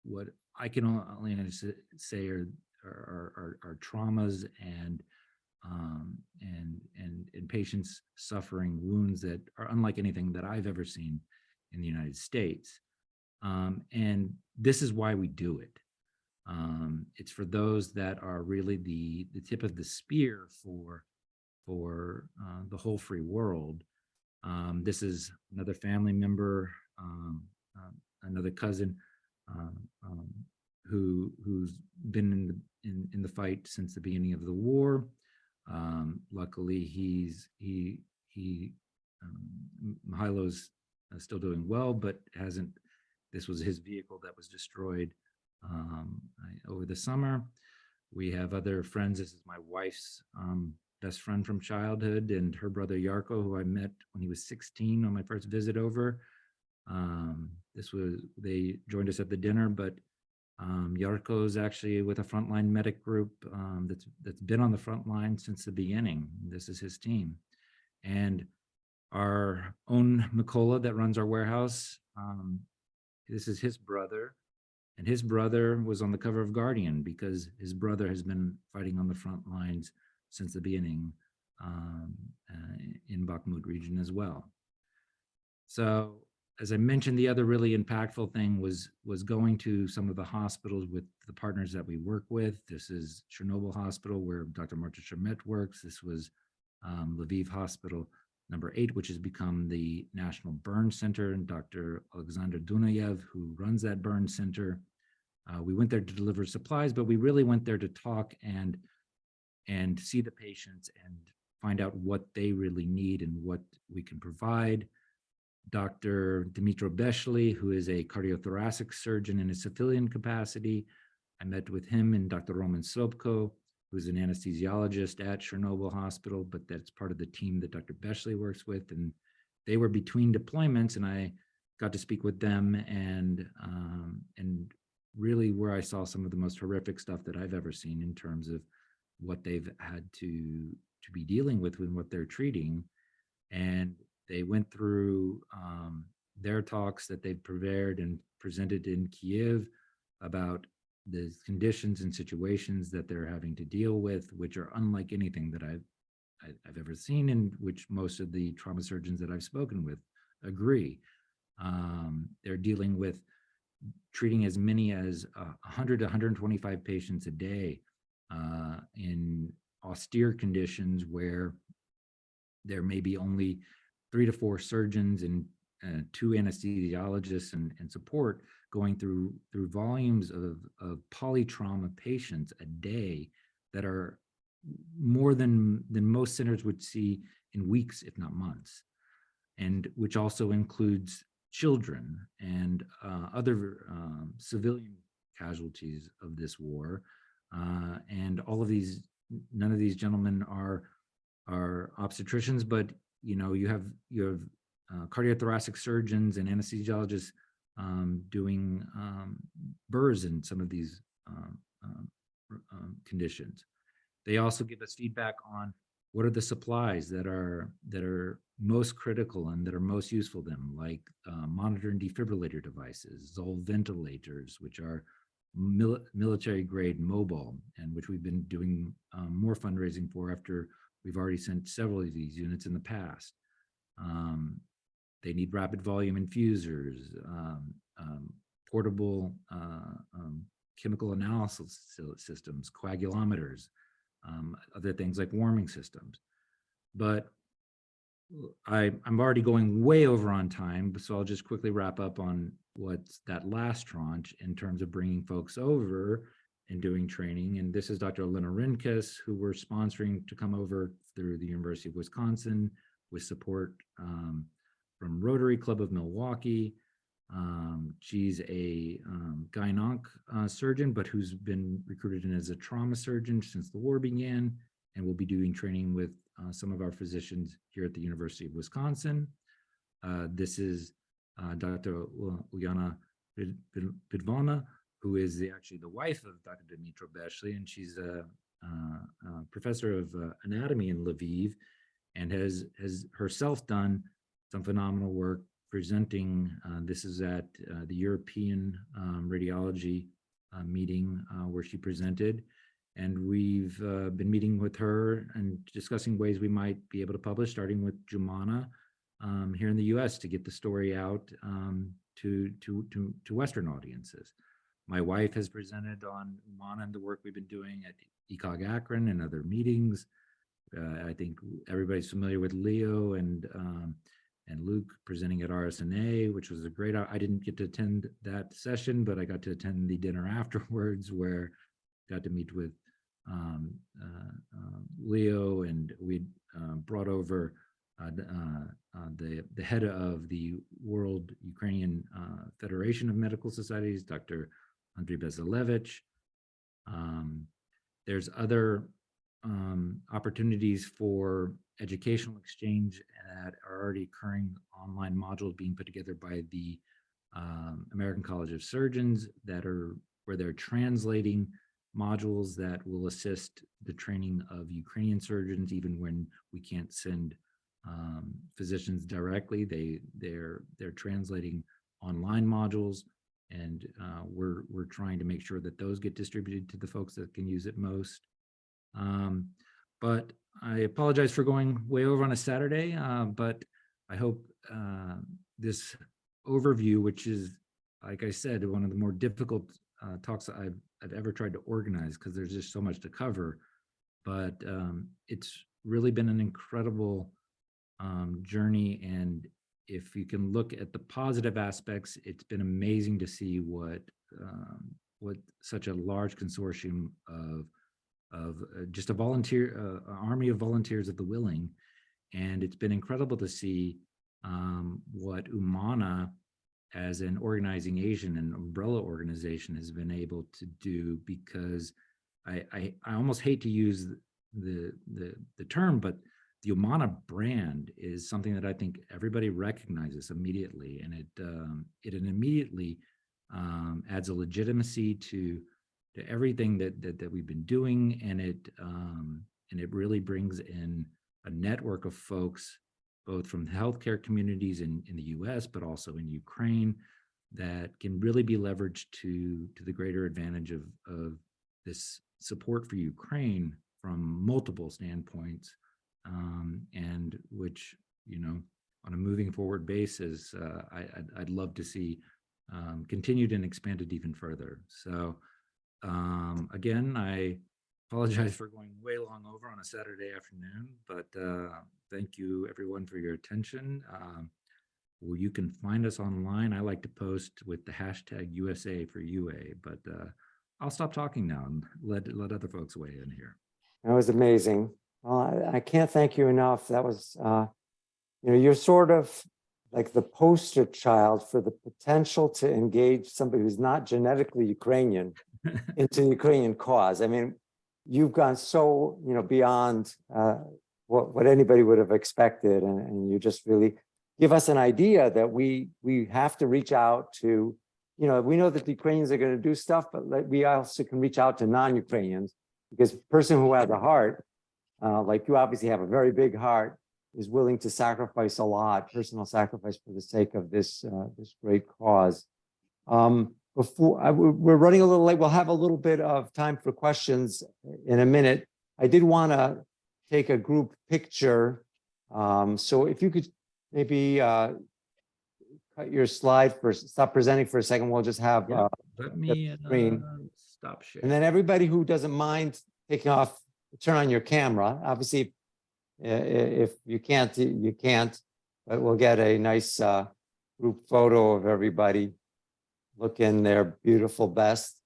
what I can only say are traumas and patients suffering wounds that are unlike anything that I've ever seen in the United States. And this is why we do it. It's for those that are really the tip of the spear for the whole free world. This is another family member, another cousin, who's been in the fight since the beginning of the war. Luckily, Milo's still doing well, but hasn't. This was his vehicle that was destroyed over the summer. We have other friends. This is my wife's best friend from childhood, and her brother Yarko, who I met when he was 16 on my first visit over. They joined us at the dinner, but Yarko is actually with a frontline medic group that's been on the front line since the beginning. This is his team, and our own Mykola that runs our warehouse. This is his brother, and his brother was on the cover of Guardian because his brother has been fighting on the front lines since the beginning in Bakhmut region as well. So, as I mentioned, the other really impactful thing was going to some of the hospitals with the partners that we work with. This is Chernobyl Hospital, where Dr. Marta Shermet works. This was Lviv Hospital #8, which has become the National Burn Center, and Dr. Alexander Dunayev, who runs that burn center. We went there to deliver supplies, but we really went there to talk and see the patients and find out what they really need and what we can provide. Dr. Dmitro Beshly, who is a cardiothoracic surgeon in a civilian capacity. I met with him, and Dr. Roman Sobko, who's an anesthesiologist at Chernobyl Hospital, but that's part of the team that Dr. Beshly works with. And they were between deployments, and I got to speak with them and really where I saw some of the most horrific stuff that I've ever seen in terms of what they've had to be dealing with and what they're treating. And they went through their talks that they've prepared and presented in Kiev about the conditions and situations that they're having to deal with, which are unlike anything that I've ever seen, and which most of the trauma surgeons that I've spoken with agree. They're dealing with treating as many as 100 to 125 patients a day in austere conditions where there may be only 3 to 4 surgeons and 2 anesthesiologists and support going through volumes of polytrauma patients a day that are more than most centers would see in weeks, if not months, and which also includes children and other civilian casualties of this war. And all of these, none of these gentlemen are obstetricians, but you have cardiothoracic surgeons and anesthesiologists doing burrs in some of these conditions. They also give us feedback on what are the supplies that are most critical and that are most useful to them, like monitor and defibrillator devices, Zoll ventilators, which are military grade mobile, and which we've been doing more fundraising for after we've already sent several of these units in the past. They need rapid volume infusers, portable chemical analysis systems, coagulometers, other things like warming systems. But I'm already going way over on time, so I'll just quickly wrap up on what's that last tranche in terms of bringing folks over and doing training. And this is Dr. Elena Rinkus, who we're sponsoring to come over through the University of Wisconsin with support from Rotary Club of Milwaukee. She's a gyn-onc surgeon, but who's been recruited in as a trauma surgeon since the war began, and will be doing training with some of our physicians here at the University of Wisconsin. This is Dr. Ulyana Pidvona, who is actually the wife of Dr. Dmitro Beshly, and she's a professor of anatomy in Lviv, and has herself done some phenomenal work presenting. This is at the European Radiology meeting where she presented. And we've been meeting with her and discussing ways we might be able to publish, starting with UMANA here in the US, to get the story out to Western audiences. My wife has presented on UMANA and the work we've been doing at ECOG Akron and other meetings. I think everybody's familiar with Leo and and Luke presenting at RSNA, which was a great, I didn't get to attend that session, but I got to attend the dinner afterwards where I got to meet with Leo, and we brought over the head of the World Ukrainian Federation of Medical Societies, Dr. Andriy Bezalevich. There's other opportunities for educational exchange that are already occurring, online modules being put together by the American College of Surgeons where they're translating modules that will assist the training of Ukrainian surgeons, even when we can't send physicians directly. They're translating online modules, and we're trying to make sure that those get distributed to the folks that can use it most. But I apologize for going way over on a Saturday, but I hope this overview, which is, like I said, one of the more difficult talks that I've ever tried to organize, because there's just so much to cover, but it's really been an incredible journey. And if you can look at the positive aspects, it's been amazing to see what such a large consortium of just a volunteer army of volunteers of the willing, and it's been incredible to see what UMANA as an organizing agent and umbrella organization has been able to do, because I almost hate to use the term, but the UMANA brand is something that I think everybody recognizes immediately, and it immediately adds a legitimacy to everything that we've been doing, and it really brings in a network of folks, both from the healthcare communities in the US, but also in Ukraine, that can really be leveraged to the greater advantage of this support for Ukraine from multiple standpoints, and which, on a moving forward basis, I'd love to see continued and expanded even further. So again, I apologize for going way long over on a Saturday afternoon, but thank you everyone for your attention. Well, you can find us online. I like to post with the hashtag USA for UA, but I'll stop talking now and let other folks weigh in here. That was amazing. Well, I can't thank you enough. That was, you're sort of like the poster child for the potential to engage somebody who's not genetically Ukrainian into the Ukrainian cause. I mean, you've gone so, beyond what anybody would have expected, and you just really give us an idea that we have to reach out to, we know that the Ukrainians are going to do stuff, but we also can reach out to non-Ukrainians, because a person who has a heart, like you obviously have a very big heart, is willing to sacrifice a lot, personal sacrifice, for the sake of this great cause. We're running a little late. We'll have a little bit of time for questions in a minute. I did want to take a group picture. So if you could maybe cut your slide first, stop presenting for a second. We'll just have Let me stop sharing. and then everybody who doesn't mind taking off, turn on your camera. Obviously, if you can't, you can't, but we'll get a nice group photo of everybody looking their beautiful best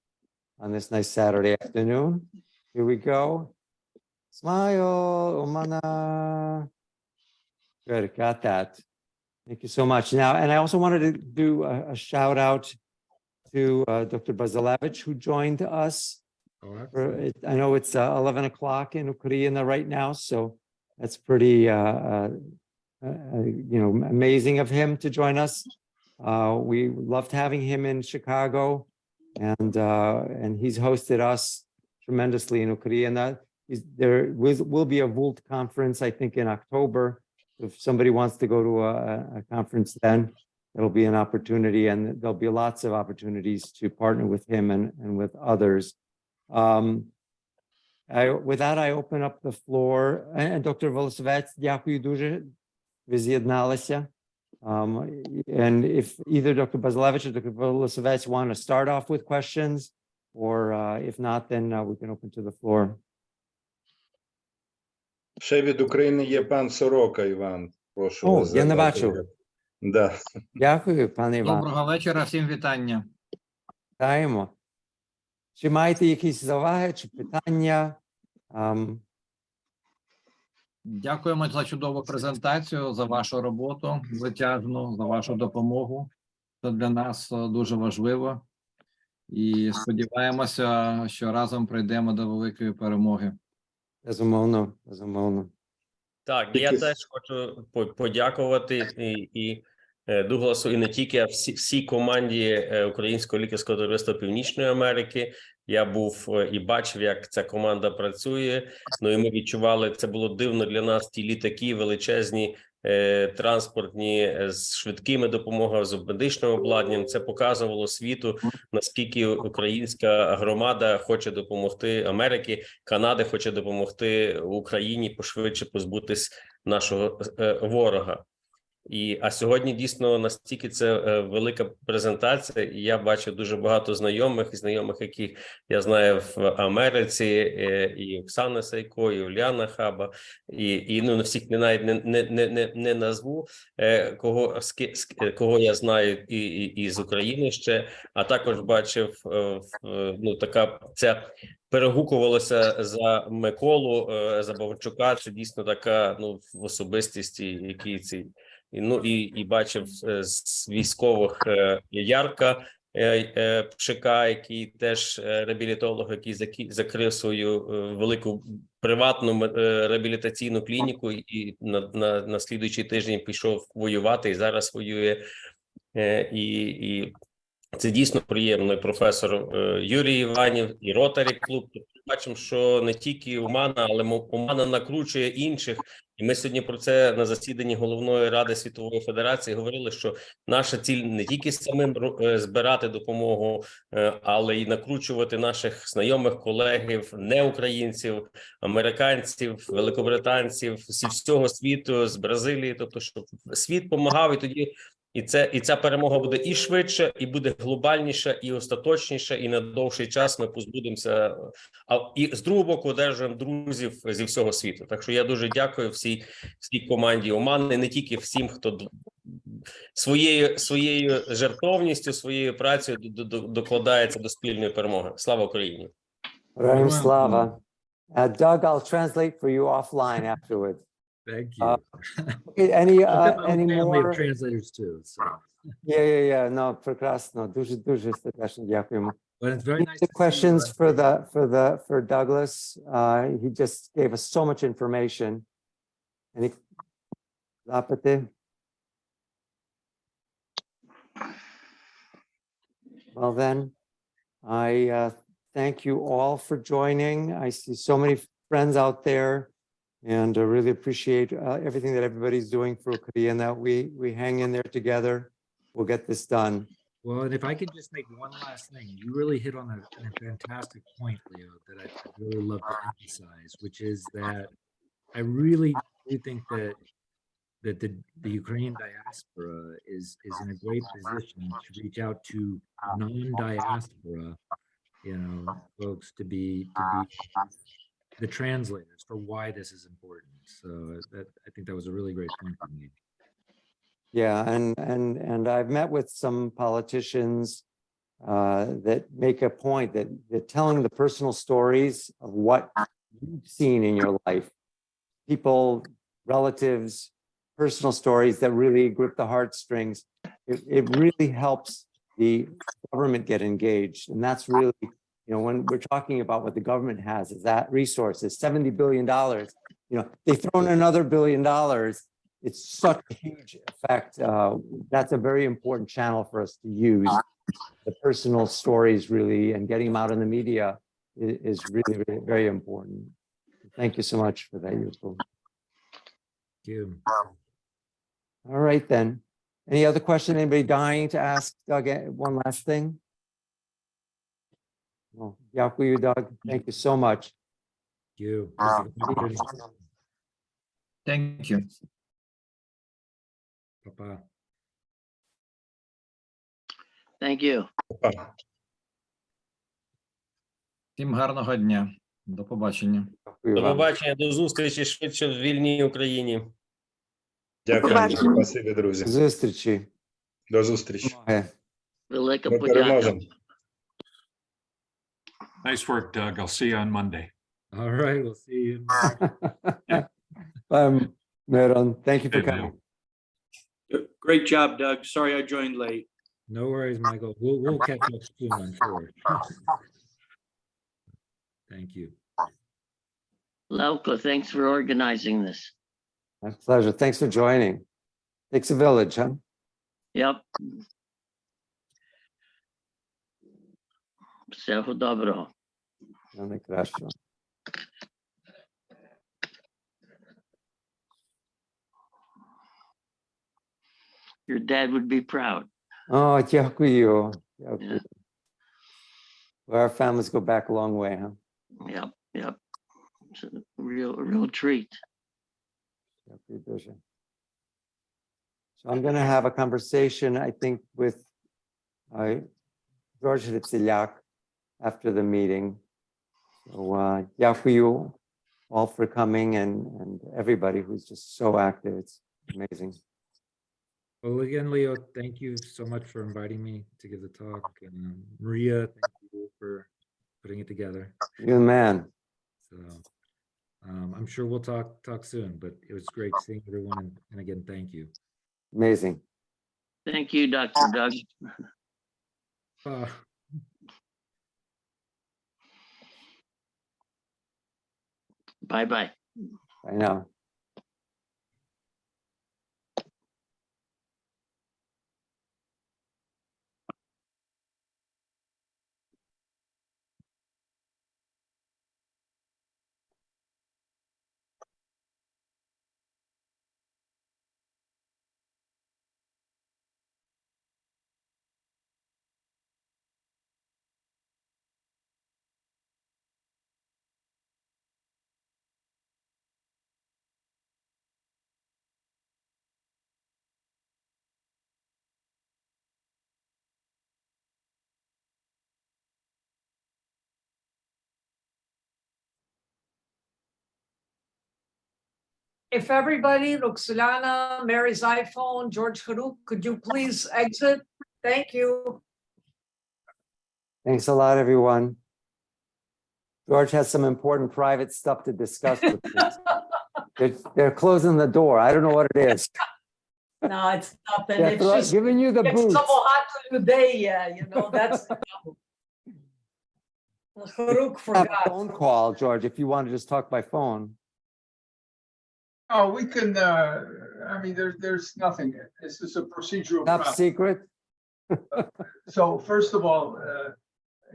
on this nice Saturday afternoon. Here we go. Smile, UMANA. Good, got that. Thank you so much. Now, and I also wanted to do a shout out to Dr. Bazalevich, who joined us. I know it's 11 o'clock in Ukraine right now, so that's pretty, amazing of him to join us. We loved having him in Chicago, and he's hosted us tremendously in Ukraine. There will be a VULT conference, I think, in October. If somebody wants to go to a conference, then it'll be an opportunity, and there'll be lots of opportunities to partner with him and with others. With that, I open up the floor. And Dr. Volosevets, дякую дуже, ви з'єдналися. And if either Dr. Bazalevich or Dr. Volosevets want to start off with questions, or if not, then we can open to the floor. Ще від України є пан Сорока Іван. Прошу О, вас я не задати. бачив. Да. Дякую, пане Іван. Доброго вечора, всім вітання. Вітаємо. Чи маєте якісь зауваги чи питання? Дякуємо за чудову презентацію, за вашу роботу витяжну, за вашу допомогу. Це для нас дуже важливо. І сподіваємося, що разом прийдемо до великої перемоги. Безумовно, безумовно. Так, я теж хочу подякувати і Дугласу, і не тільки, а всій команді Українського лікарського товариства Північної Америки. Я був і бачив, як ця команда працює. Ну і ми відчували, це було дивно для нас, ті літаки величезні, транспортні, з швидкими допомогами, з медичним обладнанням. Це показувало світу, наскільки українська громада хоче допомогти Америки, Канада хоче допомогти Україні пошвидше позбутись нашого ворога. А сьогодні дійсно настільки це велика презентація, і я бачу дуже багато знайомих, яких я знаю в Америці, і Оксана Сайко, і Уляна Хаба, і ну, всіх навіть не назву, кого я знаю і з України ще, а також бачив, ну, така ця перегукувалося за Миколу, за Бавчука, це дійсно така, ну, особистість, який ці. І бачив з військових Ярка Пшика, який теж реабілітолог, який закрив свою велику приватну реабілітаційну клініку і на слідуючий тиждень пішов воювати і зараз воює. І це дійсно приємно. І професор Юрій Іванів, і Ротарі клуб. Бачимо, що не тільки УМАНА, але УМАНА накручує інших. І ми сьогодні про це на засіданні Головної Ради Світової Федерації говорили, що наша ціль не тільки самим збирати допомогу, але й накручувати наших знайомих, колегів, неукраїнців, американців, великобританців, зі всього світу, з Бразилії. Тобто, щоб світ допомагав, і тоді і ця перемога буде і швидше, і буде глобальніша, і остаточніша, і на довший час ми позбудемося. І з другого боку одержуємо друзів зі всього світу. Так що я дуже дякую всій команді ОМАНи, не тільки всім, хто своєю жертовністю, своєю працею докладається до спільної перемоги. Слава Україні! Героям слава. Doug, I'll translate for you offline afterwards. Thank you. Okay, any Family more? of translators too. So. Yeah. No, прекрасно. Дуже сердечно дякуємо. But it's very Any nice to see you, questions right? for Douglas? He just gave us so much information. Any запити? Well then, I thank you all for joining. I see so many friends out there, and I really appreciate everything that everybody's doing for Korea, and that we hang in there together. We'll get this done. Well, and if I could just make one last thing, you really hit on a fantastic point, Leo, that I really love to emphasize, which is that I really do think that the Ukrainian diaspora is in a great position to reach out to non-diaspora, folks to be the translators for why this is important. So I think that was a really great point for me. Yeah, and I've met with some politicians that make a point that they're telling the personal stories of what you've seen in your life, people, relatives, personal stories that really grip the heartstrings. It really helps the government get engaged, and that's really, when we're talking about what the government has, is that resources, $70 billion. They've thrown another $1 billion. It's such a huge effect. That's a very important channel for us to use. The personal stories really, and getting them out in the media is really, really very important. Thank you so much for that, Yusuf. Thank you. All right, then. Any other question? Anybody dying to ask Doug one last thing? Well, Yakuyu, Doug, thank you so much. Thank you. Thank you. Па-па. Thank you. Всім гарного дня. До побачення. Дякую До вам. побачення, до зустрічі швидше в вільній Україні. Дякую. побачення. Спасибі, друзі. Зустрічі. До зустрічі. Велика Ми подяка. переможемо. Nice work, Doug. I'll see you on Monday. All right, we'll see you. Bye, Meron. Thank you for Hey, Bill. coming. Great job, Doug. Sorry I joined late. No worries, Michael. We'll catch up soon, I'm sure. Thank you. Lauka, thanks for organizing this. My pleasure. Thanks for joining. Takes a village, huh? Yep. Всього доброго. No, найкраще. Your dad would be proud. Oh, дякую. Yeah. Дякую. Well, our families go back a long way, huh? Yep, yep. It's a real treat. Дякую дуже. So I'm going to have a conversation, I think, with George Hritsiliak after the meeting. So дякую all for coming and everybody who's just so active. It's amazing. Well, again, Leo, thank you so much for inviting me to give the talk. And Maria, thank you for putting it together. You're the man. So I'm sure we'll talk soon, but it was great seeing everyone. And again, thank you. Amazing. Thank you, Dr. Doug. Bye-bye. I know. If everybody, Roxolana, Mary's iPhone, George Haruk, could you please exit? Thank you. Thanks a lot, everyone. George has some important private stuff to discuss with me. They're closing the door. I don't know what it is. No, it's nothing. They're It's just, giving you the it's boots. some hot today, you know, that's. the trouble. Haruk Have a forgot. phone call, George, if you want to just talk by phone. Oh, we can, I mean, there's nothing. This is a procedural Top problem. secret. So first of all,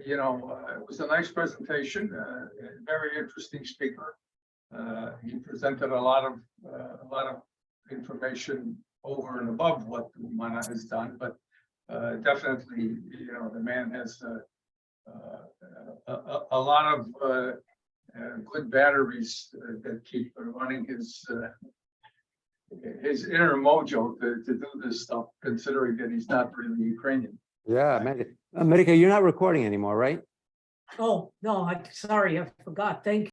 you know, it was a nice presentation, a very interesting speaker. He presented a lot of information over and above what UMANA has done, but definitely, you know, the man has a lot of good batteries that keep running his inner mojo to do this stuff, considering that he's not really Ukrainian. Yeah, America, you're not recording anymore, right? Oh, no, sorry, I forgot. Thank you.